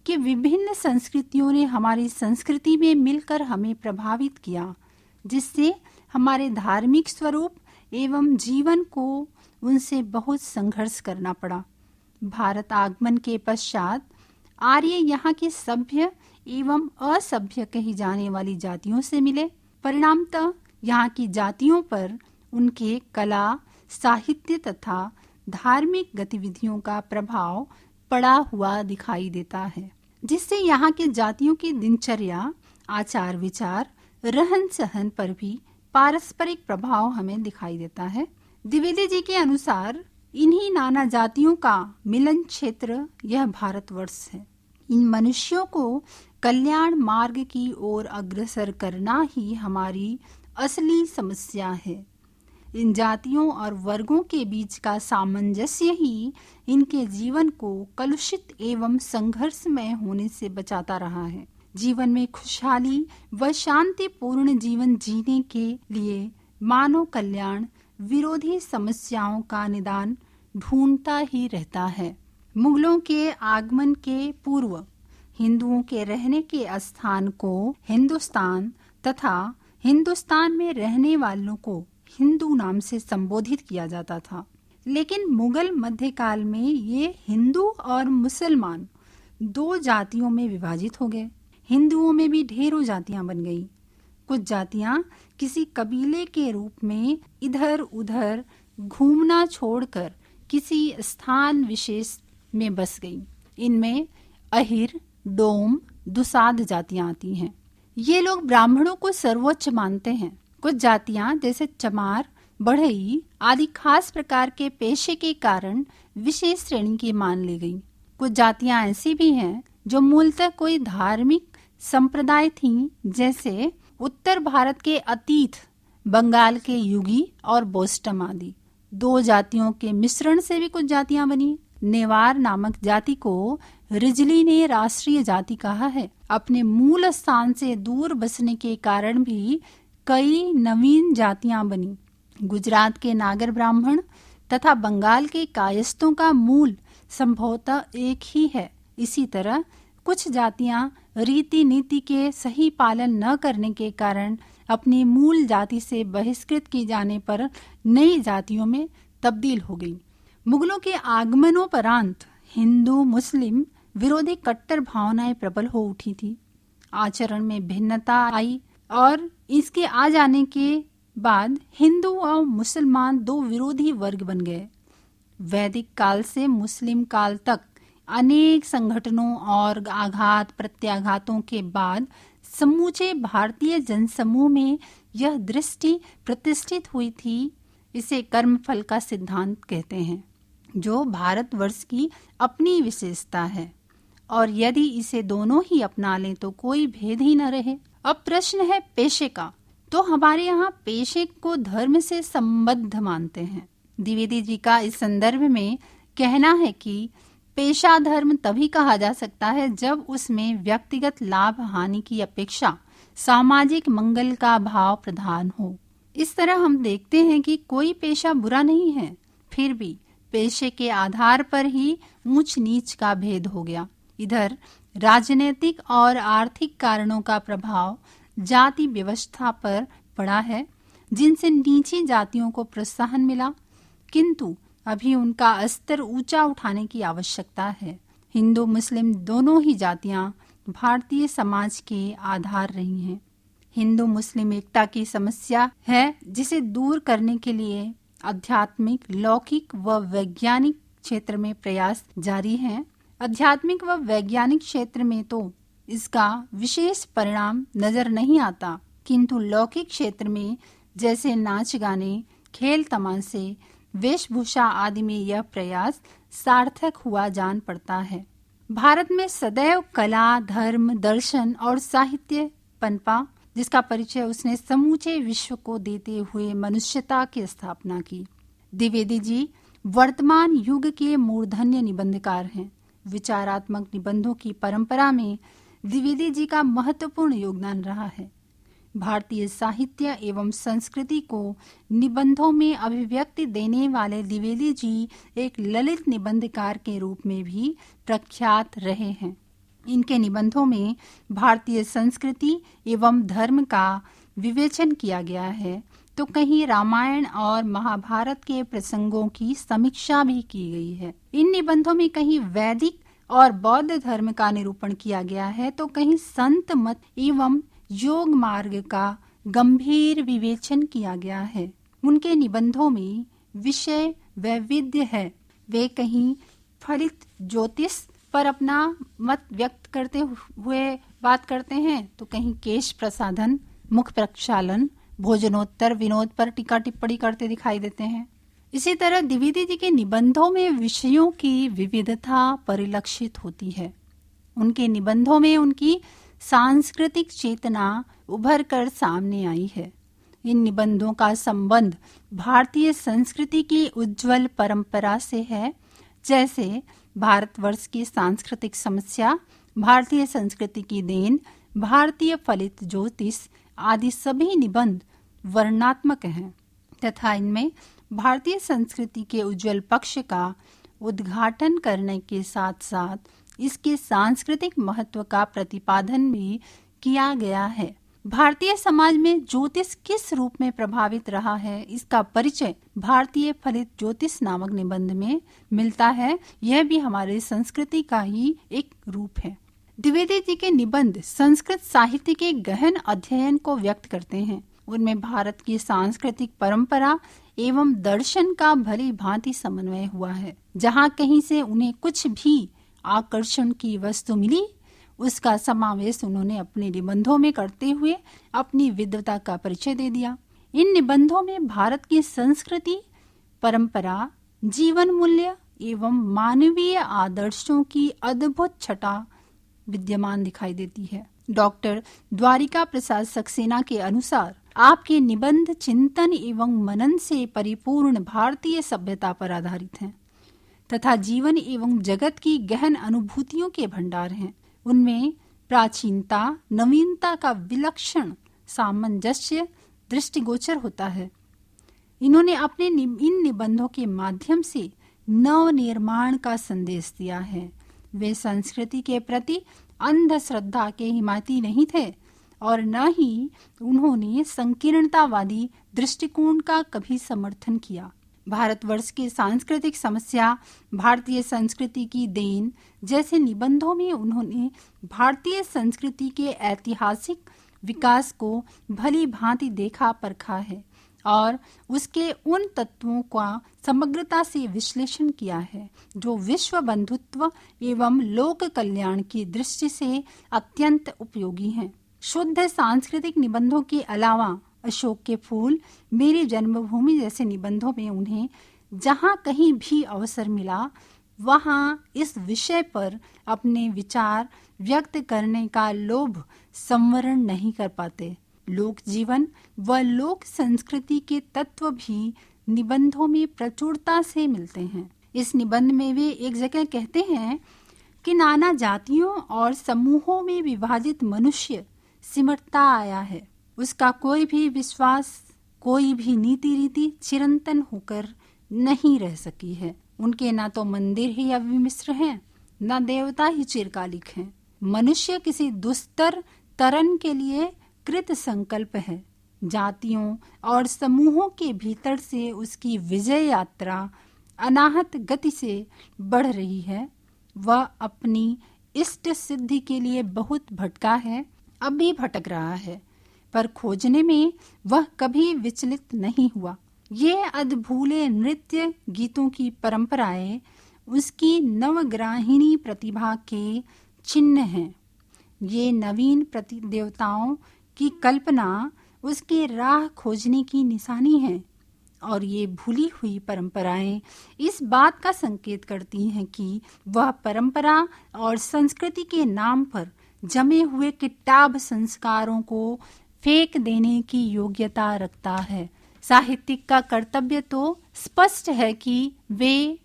S1: कि विभिन्न संस्कृतियों ने हमारी संस्कृति में मिलकर हमें प्रभावित किया, जिससे हमारे धार्मिक स्वरूप एवं जीवन को उनसे बहुत संघर्ष करना पड़ा। भारत आगमन के पश्चात आर्य यहाँ के सभ्य एवं असभ्य कही जाने वाली जातियों से मिले। परिणामतः यहाँ की जातियों पर उनके कला, साहित्य तथा धार्मिक गतिविधियों का प्रभाव पड़ा हुआ दिखाई देता है, जिससे यहाँ के जातियों की दिनचर्या, आचार विचार, रहन सहन पर भी पारस्परिक प्रभाव हमें दिखाई देता है। द्विवेदी जी के अनुसार इन्हीं नाना जातियों का मिलन क्षेत्र यह भारतवर्ष है। इन मनुष्यों को कल्याण मार्ग की ओर अग्रसर करना ही हमारी असली समस्या है। इन जातियों और वर्गों के बीच का सामंजस्य ही इनके जीवन को कलुषित एवं संघर्षमय होने से बचाता रहा है। जीवन में खुशहाली व शांतिपूर्ण जीवन जीने के लिए मानव कल्याण विरोधी समस्याओं का निदान ढूंढता ही रहता है। मुगलों के आगमन के पूर्व हिंदुओं के रहने के स्थान को हिंदुस्तान तथा हिंदुस्तान में रहने वालों को हिंदू नाम से संबोधित किया जाता था। लेकिन मुगल मध्यकाल में ये हिंदू और मुसलमान दो जातियों में विभाजित हो गए। हिंदुओं में भी ढेरों जातियां बन गईं। कुछ जातियां किसी कबीले के रूप में इधर उधर घूमना छोड़कर किसी स्थान विशेष में बस गईं। इनमें अहिर, डोम, दुसाध जातियां आती हैं। ये लोग ब्राह्मणों को सर्वोच्च मानते हैं। कुछ जातियां जैसे चमार, बढ़ई आदि खास प्रकार के पेशे के कारण विशेष श्रेणी की मान ली गई। कुछ जातियां ऐसी भी हैं जो मूलतः कोई धार्मिक संप्रदाय थीं, जैसे उत्तर भारत के अतीत, बंगाल के युगी और बोस्टम आदि। दो जातियों के मिश्रण से भी कुछ जातियां बनी। नेवार नामक जाति को रिजली ने राष्ट्रीय जाति कहा है। अपने मूल स्थान से दूर बसने के कारण भी कई नवीन जातियां बनी। गुजरात के नागर ब्राह्मण तथा बंगाल के कायस्थों का मूल संभवतः एक ही है। इसी तरह कुछ जातियां रीति नीति के सही पालन न करने के कारण अपनी मूल जाति से बहिष्कृत की जाने पर नई जातियों में तब्दील हो गई। मुगलों के आगमनोपरांत हिंदू मुस्लिम विरोधी कट्टर भावनाएं प्रबल हो उठी थी। आचरण में भिन्नता आई और इसके आ जाने के बाद हिंदू और मुसलमान दो विरोधी वर्ग बन गए। वैदिक काल से मुस्लिम काल तक अनेक संगठनों और आघात प्रत्याघातों के बाद समूचे भारतीय जनसमूह में यह दृष्टि प्रतिष्ठित हुई थी। इसे कर्मफल का सिद्धांत कहते हैं, जो भारतवर्ष की अपनी विशेषता है, और यदि इसे दोनों ही अपना लें तो कोई भेद ही न रहे। अब प्रश्न है पेशे का, तो हमारे यहाँ पेशे को धर्म से संबद्ध मानते हैं। द्विवेदी जी का इस संदर्भ में कहना है कि पेशा धर्म तभी कहा जा सकता है जब उसमें व्यक्तिगत लाभ हानि की अपेक्षा सामाजिक मंगल का भाव प्रधान हो। इस तरह हम देखते हैं कि कोई पेशा बुरा नहीं है, फिर भी पेशे के आधार पर ही ऊंच नीच का भेद हो गया। इधर राजनीतिक और आर्थिक कारणों का प्रभाव जाति व्यवस्था पर पड़ा है, जिनसे नीची जातियों को प्रोत्साहन मिला, किंतु अभी उनका स्तर ऊंचा उठाने की आवश्यकता है। हिंदू मुस्लिम दोनों ही जातियां भारतीय समाज के आधार रही हैं। हिंदू मुस्लिम एकता की समस्या है, जिसे दूर करने के लिए आध्यात्मिक, लौकिक व वैज्ञानिक क्षेत्र में प्रयास जारी हैं। आध्यात्मिक व वैज्ञानिक क्षेत्र में तो इसका विशेष परिणाम नजर नहीं आता, किंतु लौकिक क्षेत्र में जैसे नाच गाने, खेल तमाशे, वेशभूषा आदि में यह प्रयास सार्थक हुआ जान पड़ता है। भारत में सदैव कला, धर्म, दर्शन और साहित्य पनपा, जिसका परिचय उसने समूचे विश्व को देते हुए मनुष्यता की स्थापना की। द्विवेदी जी वर्तमान युग के मूर्धन्य निबंधकार हैं। विचारात्मक निबंधों की परंपरा में द्विवेदी जी का महत्वपूर्ण योगदान रहा है। भारतीय साहित्य एवं संस्कृति को निबंधों में अभिव्यक्ति देने वाले द्विवेदी जी एक ललित निबंधकार के रूप में भी प्रख्यात रहे हैं। इनके निबंधों में भारतीय संस्कृति एवं धर्म का विवेचन किया गया है तो कहीं रामायण और महाभारत के प्रसंगों की समीक्षा भी की गई है। इन निबंधों में कहीं वैदिक और बौद्ध धर्म का निरूपण किया गया है तो कहीं संत मत एवं योग मार्ग का गंभीर विवेचन किया गया है। उनके निबंधों में विषय वैविध्य है। वे कहीं फलित ज्योतिष पर अपना मत व्यक्त करते हुए बात करते हैं तो कहीं केश प्रसाधन, मुख प्रक्षालन, भोजनोत्तर विनोद पर टीका टिप्पणी करते दिखाई देते हैं। इसी तरह द्विवेदी जी के निबंधों में विषयों की विविधता परिलक्षित होती है। उनके निबंधों में उनकी सांस्कृतिक चेतना उभर कर सामने आई है। इन निबंधों का संबंध भारतीय संस्कृति की उज्जवल परंपरा से है। जैसे भारतवर्ष की सांस्कृतिक समस्या, भारतीय संस्कृति की देन, भारतीय फलित ज्योतिष आदि सभी निबंध वर्णनात्मक हैं तथा इनमें भारतीय संस्कृति के उज्जवल पक्ष का उद्घाटन करने के साथ साथ इसके सांस्कृतिक महत्व का प्रतिपादन भी किया गया है। भारतीय समाज में ज्योतिष किस रूप में प्रभावित रहा है, इसका परिचय भारतीय फलित ज्योतिष नामक निबंध में मिलता है। यह भी हमारे संस्कृति का ही एक रूप है। द्विवेदी जी के निबंध संस्कृत साहित्य के गहन अध्ययन को व्यक्त करते हैं। उनमें भारत की सांस्कृतिक परंपरा एवं दर्शन का भली भांति समन्वय हुआ है। जहाँ कहीं से उन्हें कुछ भी आकर्षण की वस्तु मिली, उसका समावेश उन्होंने अपने निबंधों में करते हुए अपनी विद्वता का परिचय दे दिया। इन निबंधों में भारत की संस्कृति, परंपरा, जीवन मूल्य एवं मानवीय आदर्शों की अद्भुत छटा विद्यमान दिखाई देती है। डॉक्टर द्वारिका प्रसाद सक्सेना के अनुसार आपके निबंध चिंतन एवं मनन से परिपूर्ण भारतीय सभ्यता पर आधारित हैं तथा जीवन एवं जगत की गहन अनुभूतियों के भंडार हैं। उनमें प्राचीनता, नवीनता का विलक्षण सामंजस्य दृष्टिगोचर होता है। इन्होंने अपने इन निबंधों के माध्यम से नव निर्माण का संदेश दिया है। वे संस्कृति के प्रति अंधश्रद्धा के हिमायती नहीं थे और न ही उन्होंने संकीर्णतावादी दृष्टिकोण का कभी समर्थन किया। भारतवर्ष की सांस्कृतिक समस्या, भारतीय संस्कृति की देन जैसे निबंधों में उन्होंने भारतीय संस्कृति के ऐतिहासिक विकास को भली भांति देखा परखा है और उसके उन तत्वों का समग्रता से विश्लेषण किया है जो विश्व बंधुत्व एवं लोक कल्याण की दृष्टि से अत्यंत उपयोगी हैं। शुद्ध सांस्कृतिक निबंधों के अलावा अशोक के फूल, मेरी जन्मभूमि जैसे निबंधों में उन्हें जहाँ कहीं भी अवसर मिला वहाँ इस विषय पर अपने विचार व्यक्त करने का लोभ संवरण नहीं कर पाते। लोक जीवन व लोक संस्कृति के तत्व भी निबंधों में प्रचुरता से मिलते हैं। इस निबंध में वे एक जगह कहते हैं कि नाना जातियों और समूहों में विभाजित मनुष्य सिमटता आया है। उसका कोई भी विश्वास, कोई भी नीति रीति चिरंतन होकर नहीं रह सकी है। उनके ना तो मंदिर ही अविमिश्र हैं, न देवता ही चिरकालिक हैं। मनुष्य किसी दुस्तर तरन के लिए कृत संकल्प है। जातियों और समूहों के भीतर से उसकी विजय यात्रा अनाहत गति से बढ़ रही है। वह अपनी इष्ट सिद्धि के लिए बहुत भटका है, अब भी भटक रहा है, पर खोजने में वह कभी विचलित नहीं हुआ। ये अद्भुले नृत्य गीतों की परंपराएं उसकी नवग्राहिणी प्रतिभा के चिन्ह हैं। ये नवीन प्रति देवताओं की कल्पना उसके राह खोजने की निशानी है और ये भूली हुई परंपराएं इस बात का संकेत करती हैं कि वह परंपरा और संस्कृति के नाम पर जमे हुए किताब संस्कारों को फेंक देने की योग्यता रखता है। साहित्यिक का कर्तव्य तो स्पष्ट है कि वे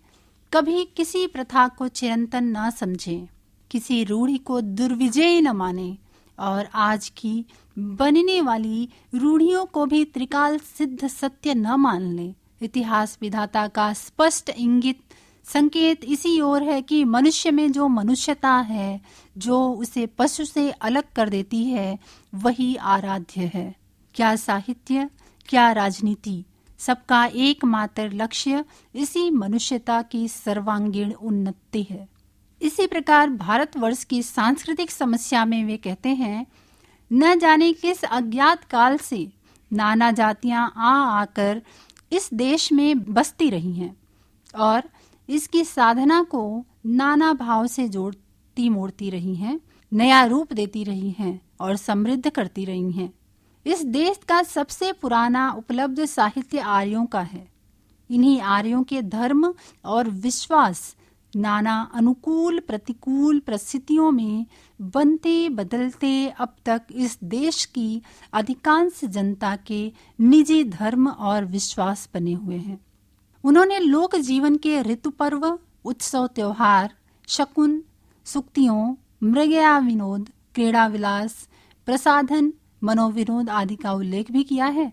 S1: कभी किसी प्रथा को चिरंतन न समझें, किसी रूढ़ी को दुर्विजय न माने और आज की बनने वाली रूढ़ियों को भी त्रिकाल सिद्ध सत्य न मान ले। इतिहास विधाता का स्पष्ट इंगित संकेत इसी ओर है कि मनुष्य में जो मनुष्यता है, जो उसे पशु से अलग कर देती है, वही आराध्य है। क्या साहित्य, क्या राजनीति, सबका एकमात्र लक्ष्य इसी मनुष्यता की सर्वांगीण उन्नति है। इसी प्रकार भारतवर्ष की सांस्कृतिक समस्या में वे कहते हैं, न जाने किस अज्ञात काल से नाना जातियां आकर इस देश में बसती रही हैं और इसकी साधना को नाना भाव से जोड़ती मोड़ती रही हैं, नया रूप देती रही हैं और समृद्ध करती रही हैं। इस देश का सबसे पुराना उपलब्ध साहित्य आर्यों का है। इन्हीं आर्यों के धर्म और विश्वास नाना अनुकूल प्रतिकूल परिस्थितियों में बनते बदलते अब तक इस देश की अधिकांश जनता के निजी धर्म और विश्वास बने हुए हैं। उन्होंने लोक जीवन के ऋतु पर्व, उत्सव त्योहार, शकुन, सुक्तियों, मृगया विनोद, क्रीड़ा विलास, प्रसाधन, मनोविनोद आदि का उल्लेख भी किया है।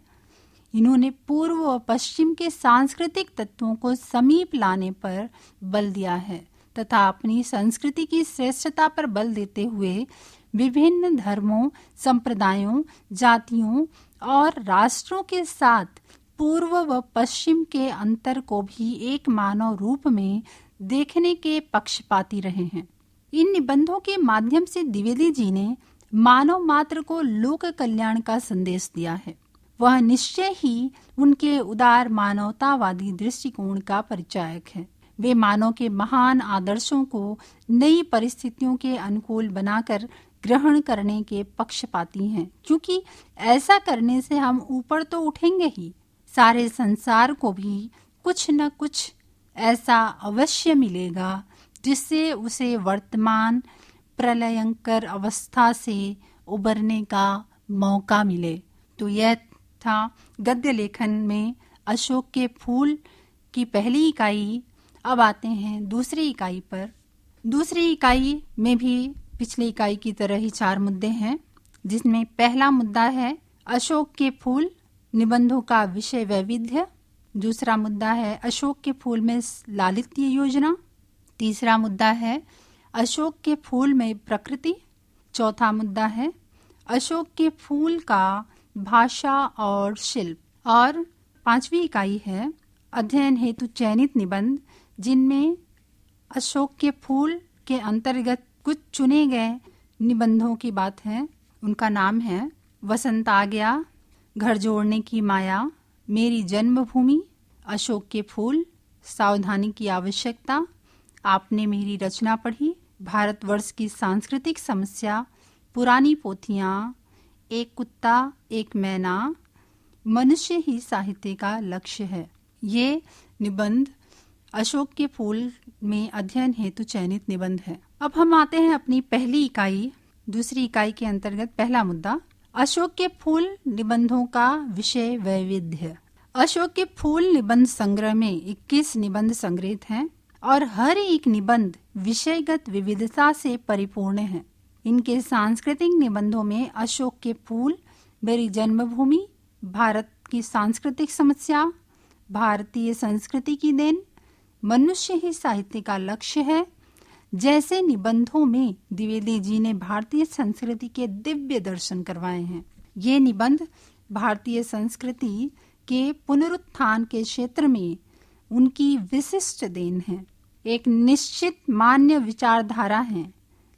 S1: इन्होंने पूर्व और पश्चिम के सांस्कृतिक तत्वों को समीप लाने पर बल दिया है तथा अपनी संस्कृति की श्रेष्ठता पर बल देते हुए विभिन्न धर्मों, संप्रदायों, जातियों और राष्ट्रों के साथ पूर्व व पश्चिम के अंतर को भी एक मानव रूप में देखने के पक्षपाती रहे हैं। इन निबंधों के माध्यम से द्विवेदी जी ने मानव मात्र को लोक कल्याण का संदेश दिया है। वह निश्चय ही उनके उदार मानवतावादी दृष्टिकोण का परिचायक है। वे मानव के महान आदर्शों को नई परिस्थितियों के अनुकूल बनाकर ग्रहण करने के पक्षपाती हैं, क्योंकि ऐसा करने से हम ऊपर तो उठेंगे ही, सारे संसार को भी कुछ न कुछ ऐसा अवश्य मिलेगा जिससे उसे वर्तमान प्रलयंकर अवस्था से उबरने का मौका मिले। तो यह था गद्य लेखन में अशोक के फूल की पहली इकाई। अब आते हैं दूसरी इकाई पर। दूसरी इकाई में भी पिछली इकाई की तरह ही 4 मुद्दे हैं, जिसमें पहला मुद्दा है अशोक के फूल, निबंधों का विषय वैविध्य। दूसरा मुद्दा है अशोक के फूल में लालित्य योजना। तीसरा मुद्दा है अशोक के फूल में प्रकृति। चौथा मुद्दा है अशोक के फूल का भाषा और शिल्प। और 5वीं इकाई है अध्ययन हेतु चयनित निबंध, जिनमें अशोक के फूल के अंतर्गत कुछ चुने गए निबंधों की बात है। उनका नाम है वसंत आ गया, घर जोड़ने की माया, मेरी जन्मभूमि, अशोक के फूल, सावधानी की आवश्यकता, आपने मेरी रचना पढ़ी, भारतवर्ष की सांस्कृतिक समस्या, पुरानी पोथियाँ, एक कुत्ता एक मैना, मनुष्य ही साहित्य का लक्ष्य है। ये निबंध अशोक के फूल में अध्ययन हेतु चयनित निबंध है। अब हम आते हैं अपनी पहली इकाई, दूसरी इकाई के अंतर्गत पहला मुद्दा अशोक के फूल निबंधों का विषय वैविध्य। अशोक के फूल निबंध संग्रह में 21 निबंध संग्रहित हैं और हर एक निबंध विषयगत विविधता से परिपूर्ण है। इनके सांस्कृतिक निबंधों में अशोक के फूल, मेरी जन्मभूमि, भारत की सांस्कृतिक समस्या, भारतीय संस्कृति की देन, मनुष्य ही साहित्य का लक्ष्य है जैसे निबंधों में द्विवेदी जी ने भारतीय संस्कृति के दिव्य दर्शन करवाए हैं। ये निबंध भारतीय संस्कृति के पुनरुत्थान के क्षेत्र में उनकी विशिष्ट देन है, एक निश्चित मान्य विचारधारा है।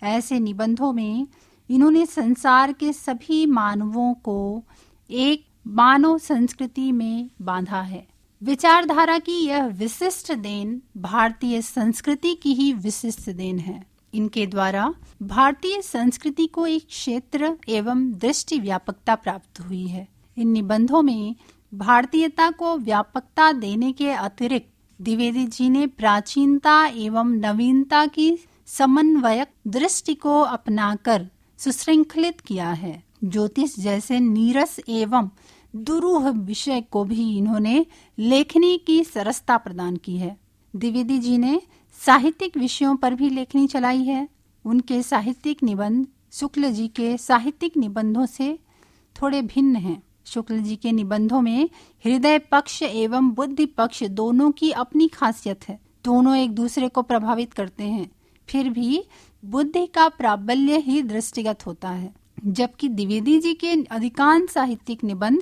S1: ऐसे निबंधों में इन्होंने संसार के सभी मानवों को एक मानव संस्कृति में बांधा है। विचारधारा की यह विशिष्ट देन भारतीय संस्कृति की ही विशिष्ट देन है। इनके द्वारा भारतीय संस्कृति को एक क्षेत्र एवं दृष्टि व्यापकता प्राप्त हुई है। इन निबंधों में भारतीयता को व्यापकता देने के अतिरिक्त द्विवेदी जी ने प्राचीनता एवं नवीनता की समन्वयक दृष्टि को अपनाकर सुशृंखलित किया है। ज्योतिष जैसे नीरस एवं दुरूह विषय को भी इन्होंने लेखनी की सरसता प्रदान की है। द्विवेदी जी ने साहित्यिक विषयों पर भी लेखनी चलाई है। उनके साहित्यिक निबंध शुक्ल जी के साहित्यिक निबंधों से थोड़े भिन्न हैं। शुक्ल जी के निबंधों में हृदय पक्ष एवं बुद्धि पक्ष दोनों की अपनी खासियत है। दोनों एक दूसरे को प्रभावित करते हैं, फिर भी बुद्धि का प्राबल्य ही दृष्टिगत होता है। जबकि द्विवेदी जी के अधिकांश साहित्यिक निबंध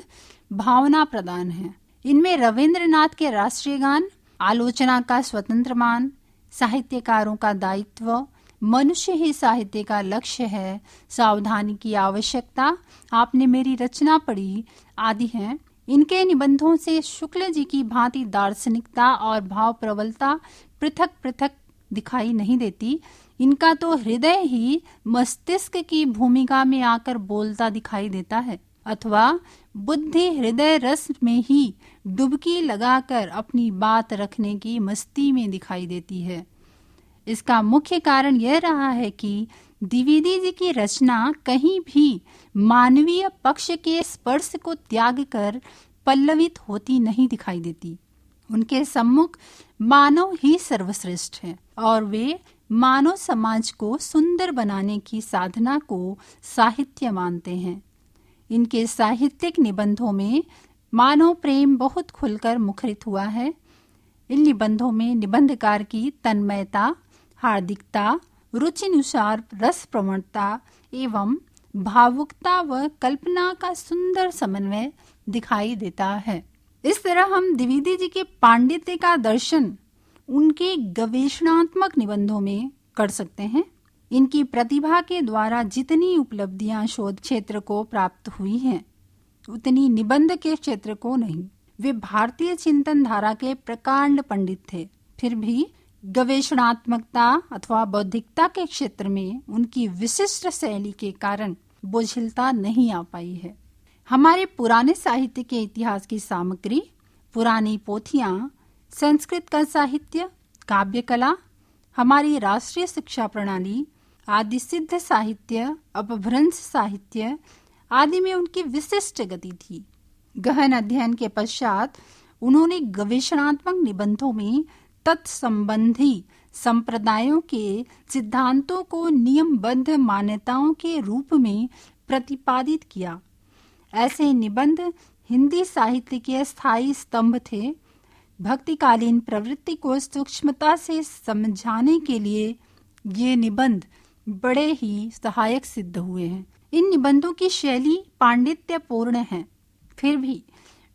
S1: भावना प्रधान हैं। इनमें रविंद्रनाथ के राष्ट्रीय गान, आलोचना का स्वतंत्र मान, साहित्यकारों का दायित्व, मनुष्य ही साहित्य का लक्ष्य है, सावधानी की आवश्यकता, आपने मेरी रचना पढ़ी आदि हैं। इनके निबंधों से शुक्ल जी की भांति दार्शनिकता और भाव प्रबलता पृथक पृथक दिखाई नहीं देती। इनका तो हृदय ही मस्तिष्क की भूमिका में आकर बोलता दिखाई देता है, अथवा बुद्धि हृदय रस में ही डुबकी लगाकर अपनी बात रखने की मस्ती में दिखाई देती है। इसका मुख्य कारण यह रहा है कि द्विवेदी जी की रचना कहीं भी मानवीय पक्ष के स्पर्श को त्याग कर पल्लवित होती नहीं दिखाई देती। उनके सम्मुख मानव ही सर्वश्रेष्ठ है और वे मानव समाज को सुंदर बनाने की साधना को साहित्य मानते हैं। इनके साहित्यिक निबंधों में मानव प्रेम बहुत खुलकर मुखरित हुआ है। इन निबंधों में निबंधकार की तन्मयता, हार्दिकता, रुचिनुसार रस प्रवणता एवं भावुकता व कल्पना का सुंदर समन्वय दिखाई देता है। इस तरह हम द्विवेदी जी के पांडित्य का दर्शन उनके गवेषणात्मक निबंधों में कर सकते हैं। इनकी प्रतिभा के द्वारा जितनी उपलब्धियां शोध क्षेत्र को प्राप्त हुई हैं, उतनी निबंध के क्षेत्र को नहीं। वे भारतीय चिंतन धारा के प्रकांड पंडित थे, फिर भी गवेषणात्मकता अथवा बौद्धिकता के क्षेत्र में उनकी विशिष्ट शैली के कारण बोझिलता नहीं आ पाई है। हमारे पुराने साहित्य के इतिहास की सामग्री, पुरानी पोथियां, संस्कृत का साहित्य, काव्य कला, हमारी राष्ट्रीय शिक्षा प्रणाली आदि सिद्ध साहित्य, अपभ्रंश साहित्य आदि में उनकी विशिष्ट गति थी। गहन अध्ययन के पश्चात उन्होंने गवेषणात्मक निबंधों में तत्संबंधी संप्रदायों के सिद्धांतों को नियमबद्ध मान्यताओं के रूप में प्रतिपादित किया। ऐसे निबंध हिंदी साहित्य के स्थायी स्तंभ थे। भक्तिकालीन प्रवृत्ति को सूक्ष्मता से समझाने के लिए ये निबंध बड़े ही सहायक सिद्ध हुए हैं। इन निबंधों की शैली पांडित्यपूर्ण है, फिर भी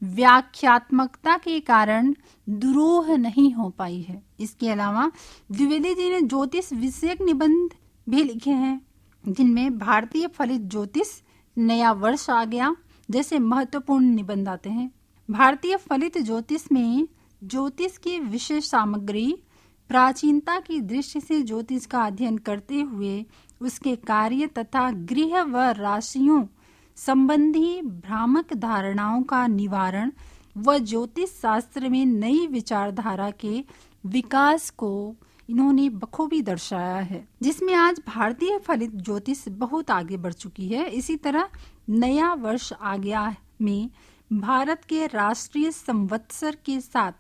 S1: व्याख्यात्मकता के कारण दुरूह नहीं हो पाई है। इसके अलावा द्विवेदी जी ने ज्योतिष विषयक निबंध भी लिखे हैं, जिनमें भारतीय फलित ज्योतिष, नया वर्ष आ गया जैसे महत्वपूर्ण निबंध आते हैं। भारतीय फलित ज्योतिष में ज्योतिष की विशेष सामग्री, प्राचीनता की दृष्टि से ज्योतिष का अध्ययन करते हुए उसके कार्य तथा गृह व राशियों संबंधी भ्रामक धारणाओं का निवारण व ज्योतिष शास्त्र में नई विचारधारा के विकास को इन्होंने बखूबी दर्शाया है, जिसमें आज भारतीय फलित ज्योतिष बहुत आगे बढ़ चुकी है। इसी तरह नया वर्ष आ गया में भारत के राष्ट्रीय संवत्सर के साथ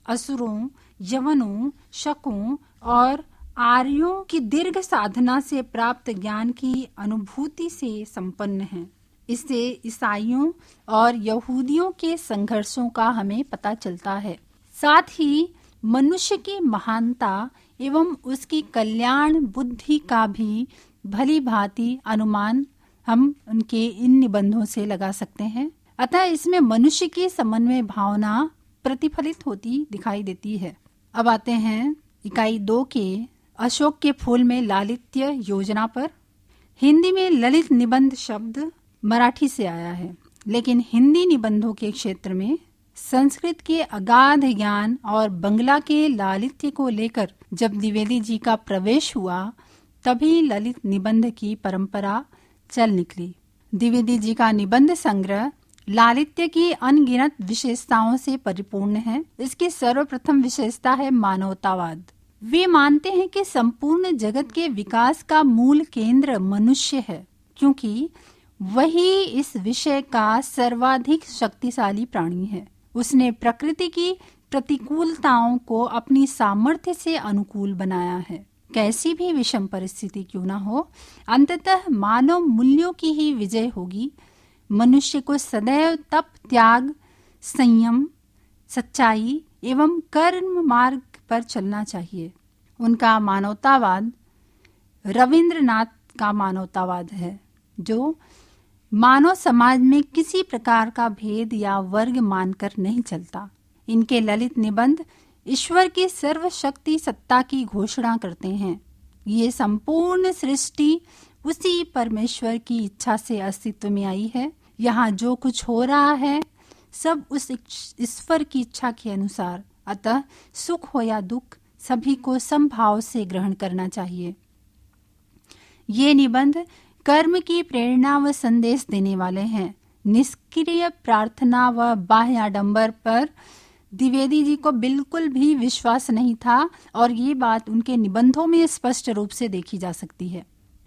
S1: असुरों, यवनों, शकों और आर्यों की दीर्घ साधना से प्राप्त ज्ञान की अनुभूति से संपन्न है। इससे ईसाइयों और यहूदियों के संघर्षों का हमें पता चलता है। साथ ही मनुष्य की महानता एवं उसकी कल्याण बुद्धि का भी भली भांति अनुमान हम उनके इन निबंधों से लगा सकते हैं। अतः इसमें मनुष्य की समन्वय भावना प्रतिफलित होती दिखाई देती है। अब आते हैं इकाई 2 के अशोक के फूल में लालित्य योजना पर। हिंदी में ललित निबंध शब्द मराठी से आया है, लेकिन हिंदी निबंधों के क्षेत्र में संस्कृत के अगाध ज्ञान और बंगला के लालित्य को लेकर जब द्विवेदी जी का प्रवेश हुआ, तभी ललित निबंध की परंपरा चल निकली। द्विवेदी जी का निबंध संग्रह लालित्य की अनगिनत विशेषताओं से परिपूर्ण है। इसकी सर्वप्रथम विशेषता है मानवतावाद। वे मानते हैं कि संपूर्ण जगत के विकास का मूल केंद्र मनुष्य है, क्योंकि वही इस विषय का सर्वाधिक शक्तिशाली प्राणी है। उसने प्रकृति की प्रतिकूलताओं को अपनी सामर्थ्य से अनुकूल बनाया है। कैसी भी विषम परिस्थिति क्यों न हो, अंततः मानव मूल्यों की ही विजय होगी। मनुष्य को सदैव तप, त्याग, संयम, सच्चाई एवं कर्म मार्ग पर चलना चाहिए। उनका मानवतावाद रविंद्रनाथ का मानवतावाद है। जो मानव समाज में किसी प्रकार का भेद या वर्ग मानकर नहीं चलता। इनके ललित निबंध ईश्वर की सर्वशक्ति सत्ता की घोषणा करते हैं। ये संपूर्ण सृष्टि उसी परमेश्वर की इच्छा से अस्तित्व में आई है। यहाँ जो कुछ हो रहा है सब उस ईश्वर की इच्छा के अनुसार, अतः सुख हो या दुख सभी को समभाव से ग्रहण करना चाहिए। ये निबंध कर्म की प्रेरणा व संदेश देने वाले हैं। निष्क्रिय प्रार्थना व बाह्य आडंबर पर द्विवेदी जी को बिल्कुल भी विश्वास नहीं था और ये बात उनके निबंधों में स्पष्ट रूप से देखी जा सकती है।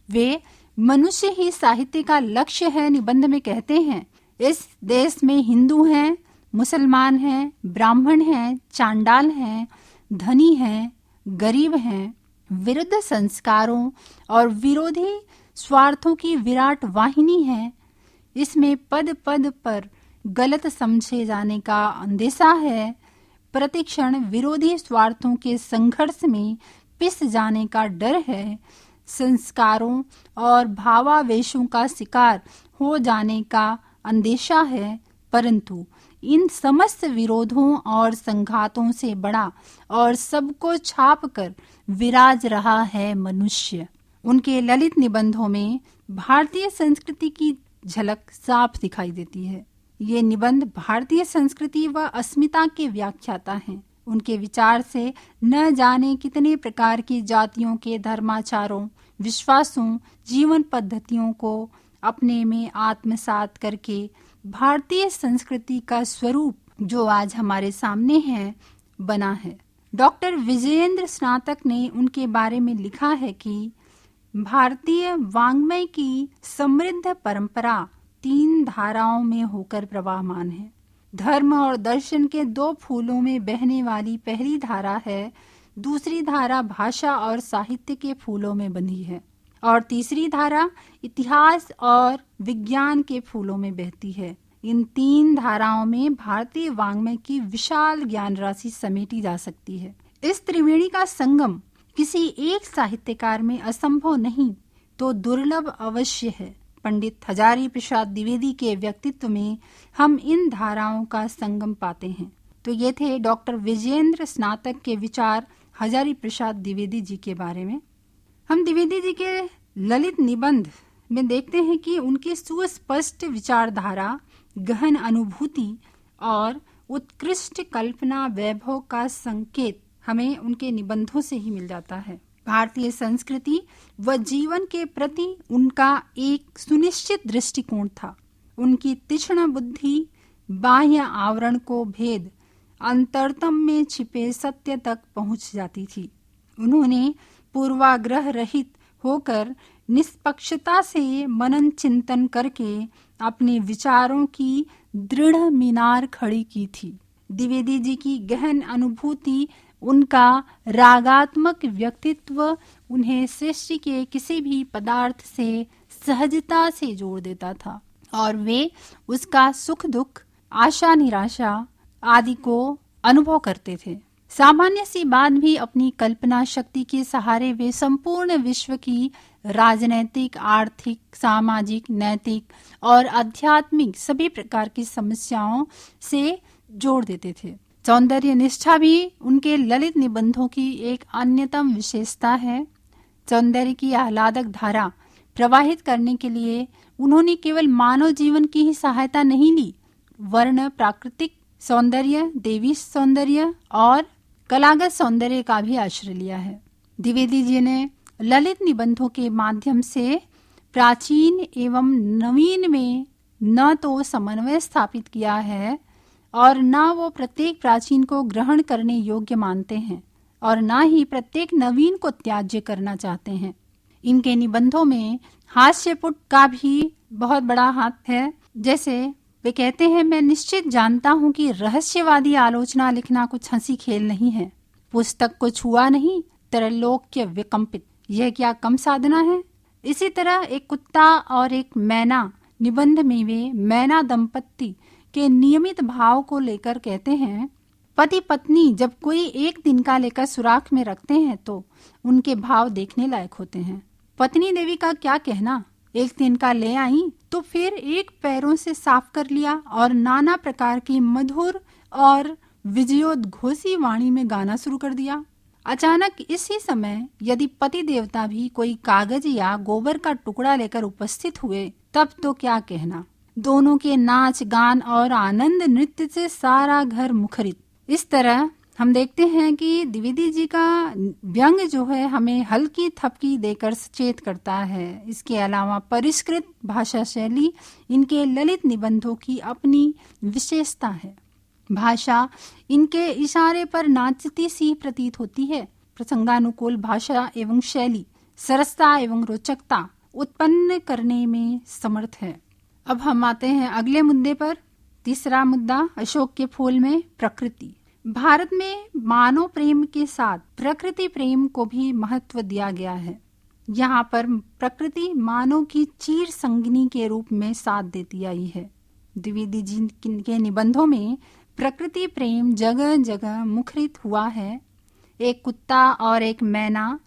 S1: वे मनुष्य ही साहित्य का लक्ष्य है निबंध में कहते हैं। इस देश में हिंदू हैं, मुसलमान हैं, ब्राह्मण हैं, चांडाल हैं, धनी हैं, गरीब हैं, विरुद्ध संस्कारों और विरोधी स्वार्थों की विराट वाहिनी है। इसमें पद पद पर गलत समझे जाने का अंदेशा है। प्रतिक्षण विरोधी स्वार्थों के संघर्ष में पिस जाने का डर है। संस्कारों और भावावेशों का शिकार हो जाने का अंदेशा है। परंतु इन समस्त विरोधों और संघातों से बड़ा और सबको छाप कर विराज रहा है मनुष्य। उनके ललित निबंधों में भारतीय संस्कृति की झलक साफ दिखाई देती है। ये निबंध भारतीय संस्कृति व अस्मिता के व्याख्याता हैं। उनके विचार से न जाने कितने प्रकार की जातियों के धर्माचारों, विश्वासों, जीवन पद्धतियों को अपने में आत्मसात करके भारतीय संस्कृति का स्वरूप जो आज हमारे सामने है बना है। डॉक्टर विजयेंद्र स्नातक ने उनके बारे में लिखा है कि भारतीय वाङ्मय की समृद्ध परंपरा 3 धाराओं में होकर प्रवाहमान है। धर्म और दर्शन के 2 फूलों में बहने वाली पहली धारा है, दूसरी धारा भाषा और साहित्य के फूलों में बंधी है और तीसरी धारा इतिहास और विज्ञान के फूलों में बहती है। इन 3 धाराओं में भारतीय वाङ्मय की विशाल ज्ञान राशि समेटी जा सकती है। इस त्रिवेणी का संगम किसी एक साहित्यकार में असंभव नहीं तो दुर्लभ अवश्य है। पंडित हजारी प्रसाद द्विवेदी के व्यक्तित्व में हम इन धाराओं का संगम पाते हैं। तो ये थे डॉक्टर विजयेंद्र स्नातक के विचार हजारी प्रसाद द्विवेदी जी के बारे में। हम द्विवेदी जी के ललित निबंध में देखते हैं कि उनकी सुस्पष्ट विचारधारा, गहन अनुभूति और उत्कृष्ट कल्पना वैभव का संकेत हमें उनके निबंधों से ही मिल जाता है। भारतीय संस्कृति व जीवन के प्रति उनका एक सुनिश्चित दृष्टिकोण था। उनकी तीक्ष्ण बुद्धि बाह्य आवरण को भेद अंतरतम में छिपे सत्य तक पहुंच जाती थी। उन्होंने पूर्वाग्रह रहित होकर निष्पक्षता से मनन चिंतन करके अपने विचारों की दृढ़ मीनार खड़ी की थी। द्विवेदी जी की गहन अनुभूति, उनका रागात्मक व्यक्तित्व उन्हें सृष्टि के किसी भी पदार्थ से सहजता से जोड़ देता था और वे उसका सुख दुख, आशा निराशा आदि को अनुभव करते थे। सामान्य सी बात भी अपनी कल्पना शक्ति के सहारे वे संपूर्ण विश्व की राजनैतिक, आर्थिक, सामाजिक, नैतिक और आध्यात्मिक सभी प्रकार की समस्याओं से जोड़ देते थे। सौंदर्य निष्ठा भी उनके ललित निबंधों की एक अन्यतम विशेषता है। सौंदर्य की आह्लादक धारा प्रवाहित करने के लिए उन्होंने केवल मानव जीवन की ही सहायता नहीं ली, वर्ण, प्राकृतिक सौंदर्य, देवी सौंदर्य और कलागत सौंदर्य का भी आश्रय लिया है। द्विवेदी जी ने ललित निबंधों के माध्यम से प्राचीन एवं नवीन में न तो समन्वय स्थापित किया है और न वो प्रत्येक प्राचीन को ग्रहण करने योग्य मानते हैं और न ही प्रत्येक नवीन को त्याज्य करना चाहते हैं। इनके निबंधों में हास्यपुट का भी बहुत बड़ा हाथ है। जैसे वे कहते हैं, मैं निश्चित जानता हूँ कि रहस्यवादी आलोचना लिखना कुछ हंसी खेल नहीं है। पुस्तक को छुआ नहीं, त्रैलोक्य विकंपित, यह क्या कम साधना है। इसी तरह एक कुत्ता और एक मैना निबंध में वे मैना दंपत्ति के नियमित भाव को लेकर कहते हैं, पति पत्नी जब कोई एक दिन का लेकर सुराख में रखते हैं तो उनके भाव देखने लायक होते हैं। पत्नी देवी का क्या कहना, एक तिनका ले आई तो फिर एक पैरों से साफ कर लिया और नाना प्रकार की मधुर और विजयोद्घोषी वाणी में गाना शुरू कर दिया। अचानक इसी समय यदि पति देवता भी कोई कागज या गोबर का टुकड़ा लेकर उपस्थित हुए तब तो क्या कहना। दोनों के नाच गान और आनंद नृत्य से सारा घर मुखरित। इस तरह हम देखते हैं कि द्विवेदी जी का व्यंग जो है हमें हल्की थपकी देकर सचेत करता है। इसके अलावा परिष्कृत भाषा शैली इनके ललित निबंधों की अपनी विशेषता है। भाषा इनके इशारे पर नाचती सी प्रतीत होती है। प्रसंगानुकूल भाषा एवं शैली सरसता एवं रोचकता उत्पन्न करने में समर्थ है। अब हम आते हैं अगले मुद्दे पर। तीसरा मुद्दा अशोक के फूल में प्रकृति। भारत में मानव प्रेम के साथ प्रकृति प्रेम को भी महत्व दिया गया है। यहाँ पर प्रकृति मानव की चीर संगिनी के रूप में साथ देती आई है। द्विवेदी जी के निबंधों में प्रकृति प्रेम जगह जगह मुखरित हुआ है। एक कुत्ता और एक मैना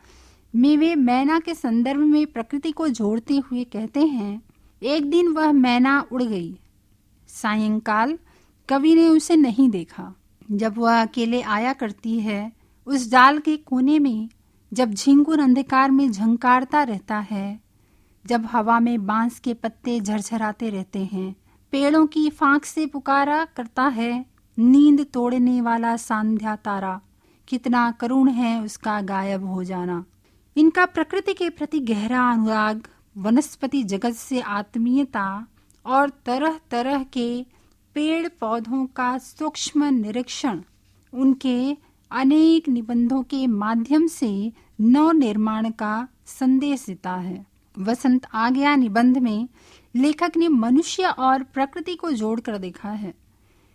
S1: में वे मैना के संदर्भ में प्रकृति को जोड़ते हुए कहते हैं, एक दिन वह मैना उड़ गई। सायंकाल कवि ने उसे नहीं देखा। जब वह अकेले आया करती है, उस डाल के कोने में, जब झिंगुर अंधकार में झंकारता रहता है, जब हवा में बांस के पत्ते झरझराते रहते हैं, पेड़ों की फांक से पुकारा करता है नींद तोड़ने वाला सांध्या तारा, कितना करुण है उसका गायब हो जाना। इनका प्रकृति के प्रति गहरा अनुराग, वनस्पति जगत से आत्मीयता और तरह तरह के पेड़ पौधों का सूक्ष्म निरीक्षण उनके अनेक निबंधों के माध्यम से नव निर्माण का संदेश देता है। वसंत आ गया निबंध में लेखक ने मनुष्य और प्रकृति को जोड़कर देखा है।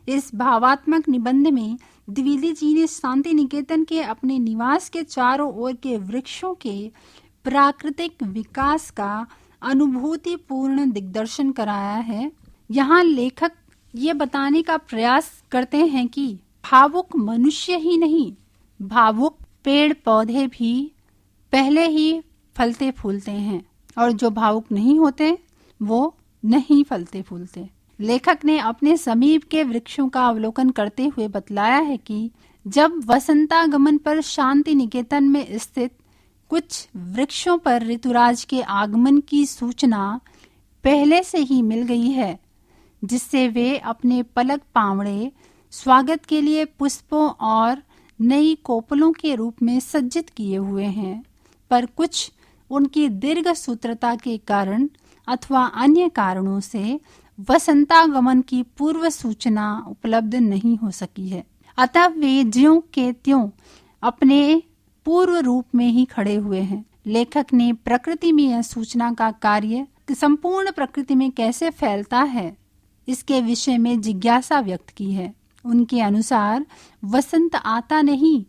S1: इस भावात्मक निबंध में द्विवेदी जी ने शांति निकेतन के अपने निवास के चारों ओर के वृक्षों के प्राकृतिक विकास का अनुभूतिपूर्ण दिग्दर्शन कराया है। यहाँ लेखक ये बताने का प्रयास करते हैं कि भावुक मनुष्य ही नहीं, भावुक पेड़ पौधे भी पहले ही फलते फूलते हैं और जो भावुक नहीं होते वो नहीं फलते फूलते। लेखक ने अपने समीप के वृक्षों का अवलोकन करते हुए बतलाया है कि जब वसंतागमन पर शांति निकेतन में स्थित कुछ वृक्षों पर ऋतुराज के आगमन की सूचना पहले से ही मिल गई है, जिससे वे अपने पलक पावड़े स्वागत के लिए पुष्पों और नई कोपलों के रूप में सज्जित किए हुए हैं, पर कुछ उनकी दीर्घ सूत्रता के कारण अथवा अन्य कारणों से वसंतागमन की पूर्व सूचना उपलब्ध नहीं हो सकी है। अतः वे ज्यों के त्यों अपने पूर्व रूप में ही खड़े हुए हैं। लेखक ने प्रकृति में यह सूचना का कार्य संपूर्ण प्रकृति में कैसे फैलता है, इसके विषय में जिज्ञासा व्यक्त की है। उनके अनुसार वसंत आता नहीं,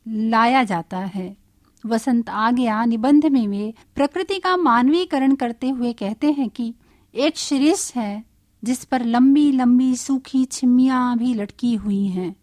S1: लाया जाता है। वसंत आ गया निबंध में वे प्रकृति का मानवीकरण करते हुए कहते हैं कि एक शीर्ष है जिस पर लंबी लंबी सूखी छिमियां भी लटकी हुई हैं।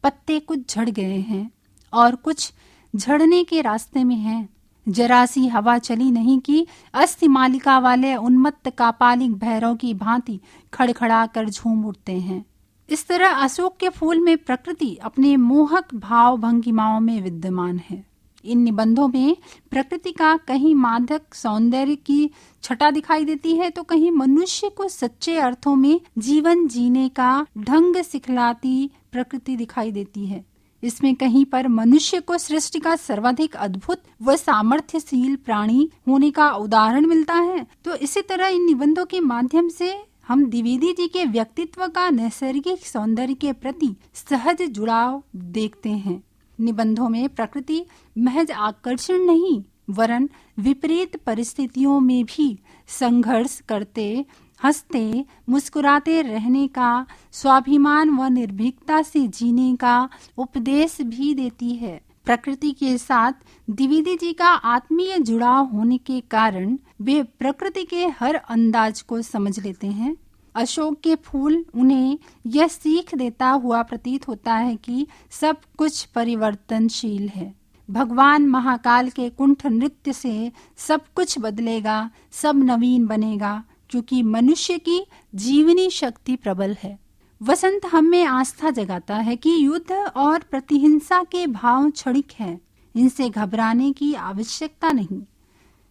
S1: पत्ते कुछ झड़ गए हैं और कुछ झड़ने के रास्ते में हैं। जरा सी हवा चली नहीं कि अस्थि मालिका वाले उन्मत्त कापालिक भैरव की भांति खड़खड़ा कर झूम उठते हैं। इस तरह अशोक के फूल में प्रकृति अपने मोहक भाव भंगिमाओं में विद्यमान है। इन निबंधों में प्रकृति का कहीं मादक सौंदर्य की छटा दिखाई देती है तो कहीं मनुष्य को सच्चे अर्थों में जीवन जीने का ढंग सिखलाती प्रकृति दिखाई देती है। इसमें कहीं पर मनुष्य को सृष्टि का सर्वाधिक अद्भुत व सामर्थ्यशील प्राणी होने का उदाहरण मिलता है, तो इसी तरह इन निबंधों के माध्यम से हम द्विवेदी जी के व्यक्तित्व का नैसर्गिक सौंदर्य के प्रति सहज जुड़ाव देखते हैं। निबंधों में प्रकृति महज आकर्षण नहीं, वरन विपरीत परिस्थितियों में भी संघर्ष करते, हंसते, मुस्कुराते रहने का, स्वाभिमान व निर्भीकता से जीने का उपदेश भी देती है। प्रकृति के साथ द्विवेदी जी का आत्मीय जुड़ाव होने के कारण वे प्रकृति के हर अंदाज को समझ लेते हैं। अशोक के फूल उन्हें यह सीख देता हुआ प्रतीत होता है कि सब कुछ परिवर्तनशील है। भगवान महाकाल के कुंठ नृत्य से सब कुछ बदलेगा, सब नवीन बनेगा, क्योंकि मनुष्य की जीवनी शक्ति प्रबल है। वसंत हमें आस्था जगाता है कि युद्ध और प्रतिहिंसा के भाव क्षणिक हैं, इनसे घबराने की आवश्यकता नहीं।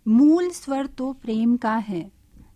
S1: मूल स्वर तो प्रेम का है।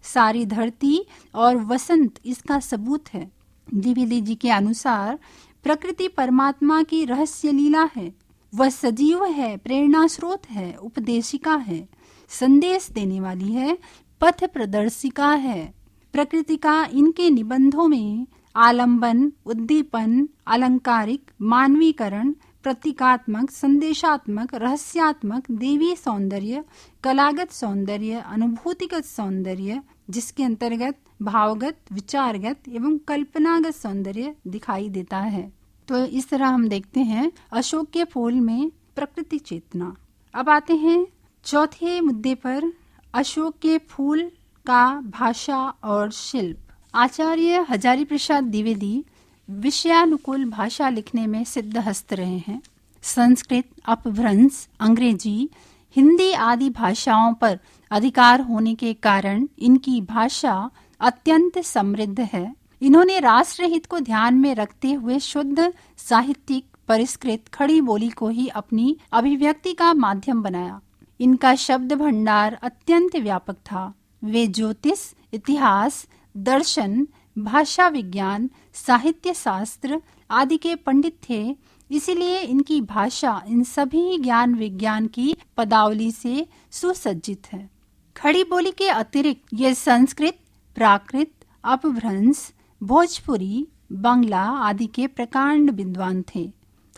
S1: सारी धरती और वसंत इसका सबूत है। द्विवेदी जी के अनुसार प्रकृति परमात्मा की रहस्य लीला है। वह सजीव है, प्रेरणा स्रोत है, उपदेशिका है, संदेश देने वाली है, पथ प्रदर्शिका है। प्रकृति का इनके निबंधों में आलंबन, उद्दीपन, अलंकारिक, मानवीकरण, प्रतीकात्मक, संदेशात्मक, रहस्यात्मक, देवी सौंदर्य, कलागत सौंदर्य, अनुभूतिगत सौंदर्य, जिसके अंतर्गत भावगत, विचारगत एवं कल्पनागत सौंदर्य दिखाई देता है। तो इस तरह हम देखते हैं अशोक के फूल में प्रकृति चेतना। अब आते हैं चौथे मुद्दे पर, अशोक के फूल का भाषा और शिल्प। आचार्य हजारी प्रसाद द्विवेदी विषयानुकूल भाषा लिखने में सिद्धहस्त रहे हैं। संस्कृत, अपभ्रंश, अंग्रेजी, हिंदी आदि भाषाओं पर अधिकार होने के कारण इनकी भाषा अत्यंत समृद्ध है। इन्होंने राष्ट्र हित को ध्यान में रखते हुए शुद्ध साहित्यिक परिष्कृत खड़ी बोली को ही अपनी अभिव्यक्ति का माध्यम बनाया। इनका शब्द भंडार अत्यंत व्यापक था। वे ज्योतिष, इतिहास, दर्शन, भाषा विज्ञान, साहित्य शास्त्र आदि के पंडित थे। इसीलिए इनकी भाषा इन सभी ज्ञान विज्ञान की पदावली से सुसज्जित है। खड़ी बोली के अतिरिक्त ये संस्कृत, प्राकृत, अपभ्रंश, भोजपुरी, बंगला आदि के प्रकांड विद्वान थे।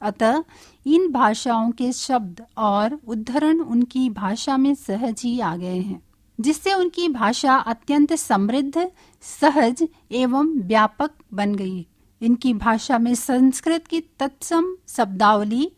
S1: अतः इन भाषाओं के शब्द और उद्धरण उनकी भाषा में सहज ही आ गए हैं, जिससे उनकी भाषा अत्यंत समृद्ध, सहज एवं व्यापक बन गई। इनकी भाषा में संस्कृत की तत्सम शब्दावली,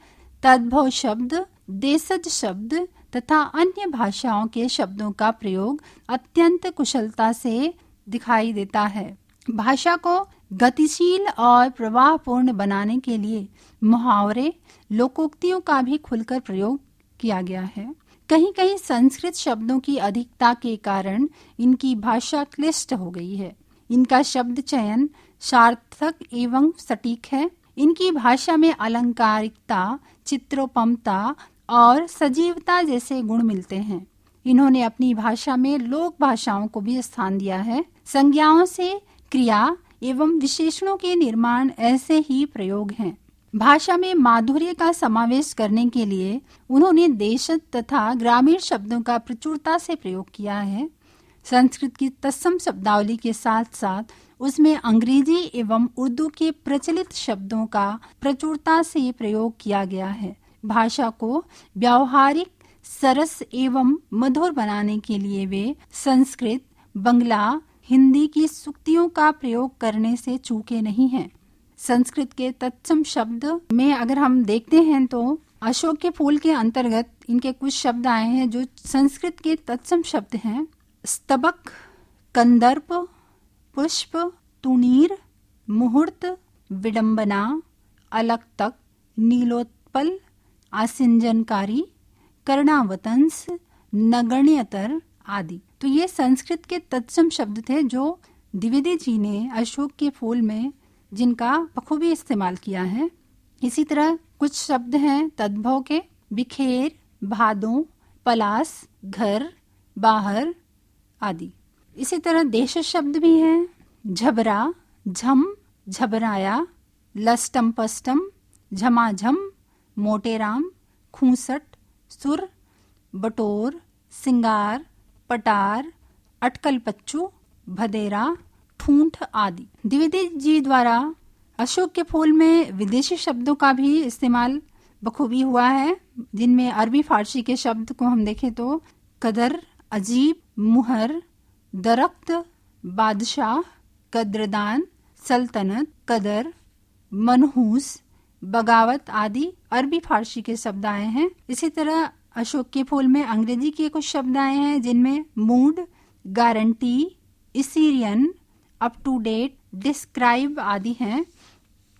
S1: तद्भव शब्द, देशज शब्द तथा अन्य भाषाओं के शब्दों का प्रयोग अत्यंत कुशलता से दिखाई देता है। भाषा को गतिशील और प्रवाहपूर्ण बनाने के लिए मुहावरे, लोकोक्तियों का भी खुलकर प्रयोग किया गया है। कहीं कहीं संस्कृत शब्दों की अधिकता के कारण इनकी भाषा क्लिष्ट हो गई है। इनका शब्द चयन सार्थक एवं सटीक है। इनकी भाषा में अलंकारिकता, चित्रोपमता और सजीवता जैसे गुण मिलते हैं। इन्होंने अपनी भाषा में लोक भाषाओं को भी स्थान दिया है। संज्ञाओं से क्रिया एवं विशेषणों के निर्माण ऐसे ही प्रयोग हैं। भाषा में माधुर्य का समावेश करने के लिए उन्होंने देशज तथा ग्रामीण शब्दों का प्रचुरता से प्रयोग किया है। संस्कृत की तत्सम शब्दावली के साथ साथ उसमें अंग्रेजी एवं उर्दू के प्रचलित शब्दों का प्रचुरता से प्रयोग किया गया है। भाषा को व्यावहारिक, सरस एवं मधुर बनाने के लिए वे संस्कृत, बंगला, हिंदी की सूक्तियों का प्रयोग करने से चूके नहीं हैं। संस्कृत के तत्सम शब्द में अगर हम देखते हैं तो अशोक के फूल के अंतर्गत इनके कुछ शब्द आए हैं जो संस्कृत के तत्सम शब्द हैं। स्तबक, कंदर्प, पुष्प, तुनीर, मुहूर्त, विडंबना, अलक्तक, नीलोत्पल, आसिंजनकारी, कर्णावतंस, नगण्यतर आदि। तो ये संस्कृत के तत्सम शब्द थे जो द्विवेदी जी ने अशोक के फूल में जिनका बखूबी इस्तेमाल किया है। इसी तरह कुछ शब्द हैं तद्भव के, बिखेर, भादों, पलास, घर, बाहर आदि। इसी तरह देश शब्द भी हैं, झबरा, झम, झबराया, लस्टम पस्टम, झमाझम, मोटेराम, खूंसट, सुर, बटोर, सिंगार, पटार, अटकल पच्चू, भदेरा, ठूंठ आदि। द्विवेदी जी द्वारा अशोक के फूल में विदेशी शब्दों का भी इस्तेमाल बखूबी हुआ है, जिनमें अरबी फारसी के शब्द को हम देखें तो कदर, अजीब, मुहर, दरख्त, बादशाह, कद्रदान, सल्तनत, कदर, मनहूस, बगावत आदि अरबी फारसी के शब्द आए हैं। इसी तरह अशोक के फूल में अंग्रेजी के कुछ शब्द आए हैं जिनमें मूड, गारंटी, इसीरियन, अप टू डेट, डिस्क्राइब आदि हैं।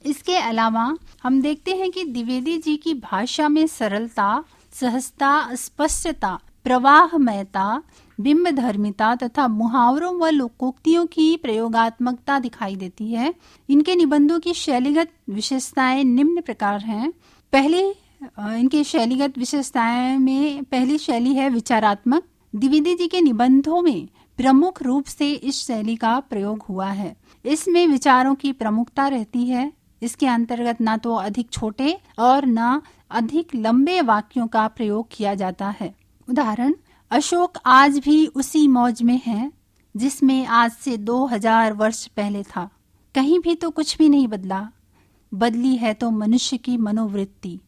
S1: इसके अलावा हम देखते हैं कि द्विवेदी जी की भाषा में सरलता, सहजता, स्पष्टता, प्रवाहमयता, बिंब धर्मिता तथा मुहावरों व लोकोक्तियों की प्रयोगात्मकता दिखाई देती है। इनके निबंधों की शैलीगत विशेषताएं निम्न प्रकार हैं। इनके शैलीगत विशेषताएं में पहली शैली है विचारात्मक। द्विवेदी जी के निबंधों में प्रमुख रूप से इस शैली का प्रयोग हुआ है। इसमें विचारों की प्रमुखता रहती है। इसके अंतर्गत न तो अधिक छोटे और न अधिक लंबे वाक्यों का प्रयोग किया जाता है। उदाहरण, अशोक आज भी उसी मौज में है जिसमें आज से 2000 वर्ष पहले था। कहीं भी तो कुछ भी नहीं बदला। बदली है तो मनुष्य की मनोवृत्ति।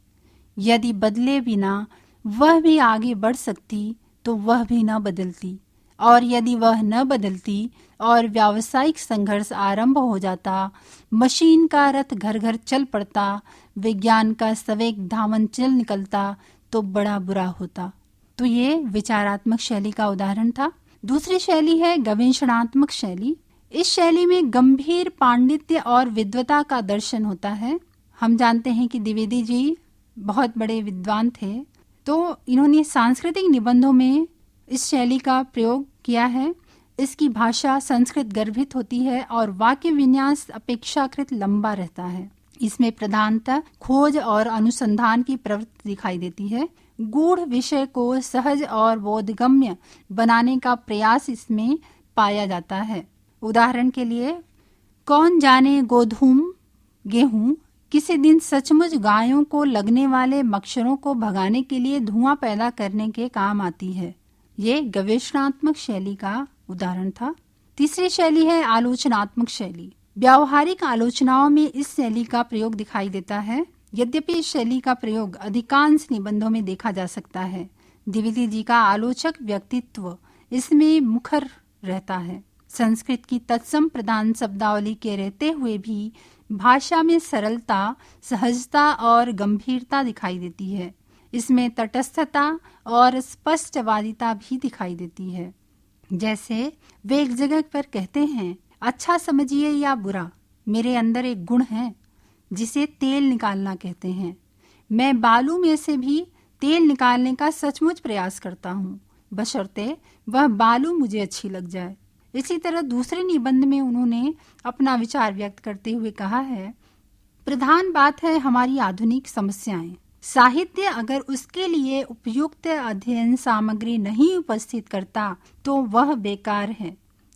S1: यदि बदले बिना वह भी आगे बढ़ सकती तो वह भी न बदलती, और यदि वह न बदलती और व्यावसायिक संघर्ष आरंभ हो जाता, मशीन का रथ घर घर चल पड़ता, विज्ञान का सवेग धामन चल निकलता, तो बड़ा बुरा होता। तो ये विचारात्मक शैली का उदाहरण था। दूसरी शैली है गवेषणात्मक शैली। इस शैली में गंभीर पांडित्य और विद्वता का दर्शन होता है। हम जानते हैं कि द्विवेदी जी बहुत बड़े विद्वान थे, तो इन्होंने सांस्कृतिक निबंधों में इस शैली का प्रयोग किया है। इसकी भाषा संस्कृत गर्भित होती है और वाक्य विन्यास अपेक्षाकृत लंबा रहता है। इसमें प्रधानतः खोज और अनुसंधान की प्रवृत्ति दिखाई देती है। गूढ़ विषय को सहज और बोधगम्य बनाने का प्रयास इसमें पाया जाता है। उदाहरण के लिए, कौन जाने गोधूम गेहूं किसी दिन सचमुच गायों को लगने वाले मच्छरों को भगाने के लिए धुआं पैदा करने के काम आती है। ये गवेषणात्मक शैली का उदाहरण था। तीसरी शैली है आलोचनात्मक शैली। व्यावहारिक आलोचनाओं में इस शैली का प्रयोग दिखाई देता है। यद्यपि इस शैली का प्रयोग अधिकांश निबंधों में देखा जा सकता है। द्विवेदी जी का आलोचक व्यक्तित्व इसमें मुखर रहता है। संस्कृत की तत्सम प्रधान शब्दावली के रहते हुए भी भाषा में सरलता, सहजता और गंभीरता दिखाई देती है। इसमें तटस्थता और स्पष्टवादिता भी दिखाई देती है। जैसे वे एक जगह पर कहते हैं, अच्छा समझिए या बुरा, मेरे अंदर एक गुण है जिसे तेल निकालना कहते हैं। मैं बालू में से भी तेल निकालने का सचमुच प्रयास करता हूँ, बशर्ते वह बालू मुझे अच्छी लग जाए। इसी तरह दूसरे निबंध में उन्होंने अपना विचार व्यक्त करते हुए कहा है, प्रधान बात है हमारी आधुनिक समस्याएं। साहित्य अगर उसके लिए उपयुक्त अध्ययन सामग्री नहीं उपस्थित करता तो वह बेकार है।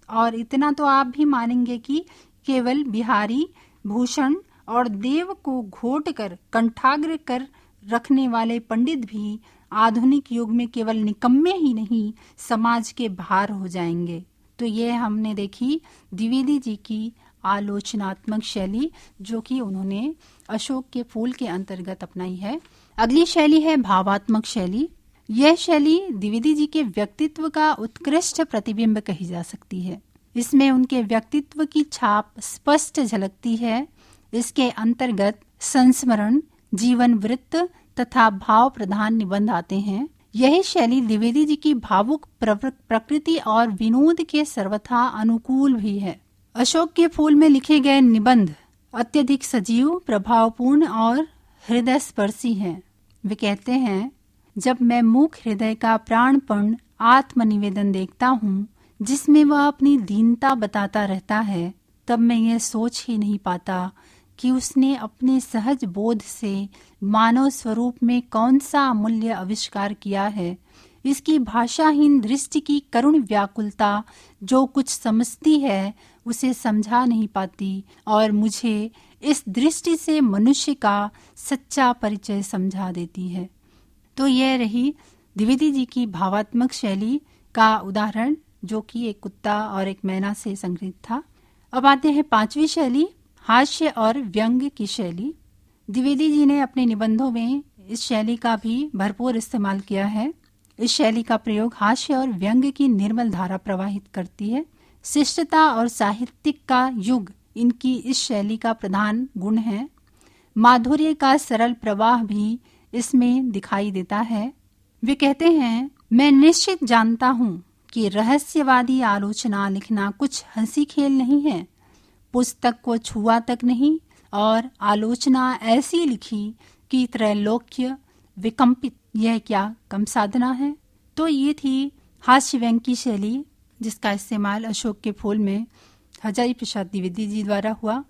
S1: और इतना तो आप भी मानेंगे कि केवल बिहारी, भूषण और देव को घोट कर कंठाग्र कर रखने वाले पंडित भी आधुनिक युग में केवल निकम्मे ही नहीं, समाज के भार हो जाएंगे। तो ये हमने देखी द्विवेदी जी की आलोचनात्मक शैली, जो कि उन्होंने अशोक के फूल के अंतर्गत अपनाई है। अगली शैली है भावात्मक शैली। यह शैली द्विवेदी जी के व्यक्तित्व का उत्कृष्ट प्रतिबिंब कही जा सकती है। इसमें उनके व्यक्तित्व की छाप स्पष्ट झलकती है। इसके अंतर्गत संस्मरण, जीवन वृत्त तथा भाव प्रधान निबंध आते हैं। यही शैली द्विवेदी जी की भावुक प्रकृति और विनोद के सर्वथा अनुकूल भी है। अशोक के फूल में लिखे गए निबंध अत्यधिक सजीव, प्रभावपूर्ण और हृदय स्पर्शी हैं। वे कहते हैं, जब मैं मूक हृदय का प्राणपण आत्मनिवेदन देखता हूँ जिसमें वह अपनी दीनता बताता रहता है, तब मैं यह सोच ही नहीं पाता कि उसने अपने सहज बोध से मानव स्वरूप में कौन सा अमूल्य आविष्कार किया है। इसकी भाषाहीन दृष्टि की करुण व्याकुलता जो कुछ समझती है उसे समझा नहीं पाती और मुझे इस दृष्टि से मनुष्य का सच्चा परिचय समझा देती है। तो यह रही द्विवेदी जी की भावात्मक शैली का उदाहरण, जो कि एक कुत्ता और एक मैना से संग्रहित था। अब आते हैं पांचवी शैली, हास्य और व्यंग की शैली। द्विवेदी जी ने अपने निबंधों में इस शैली का भी भरपूर इस्तेमाल किया है। इस शैली का प्रयोग हास्य और व्यंग की निर्मल धारा प्रवाहित करती है। शिष्टता और साहित्यिक का युग इनकी इस शैली का प्रधान गुण है। माधुर्य का सरल प्रवाह भी इसमें दिखाई देता है। वे कहते हैं, मैं निश्चित जानता हूँ कि रहस्यवादी आलोचना लिखना कुछ हंसी खेल नहीं है। पुस्तक को छुआ तक नहीं और आलोचना ऐसी लिखी कि त्रैलोक्य विकंपित यह क्या कम साधना है। तो ये थी हास्य व्यंग्य की शैली जिसका इस्तेमाल अशोक के फूल में हजारी प्रसाद द्विवेदी जी द्वारा हुआ।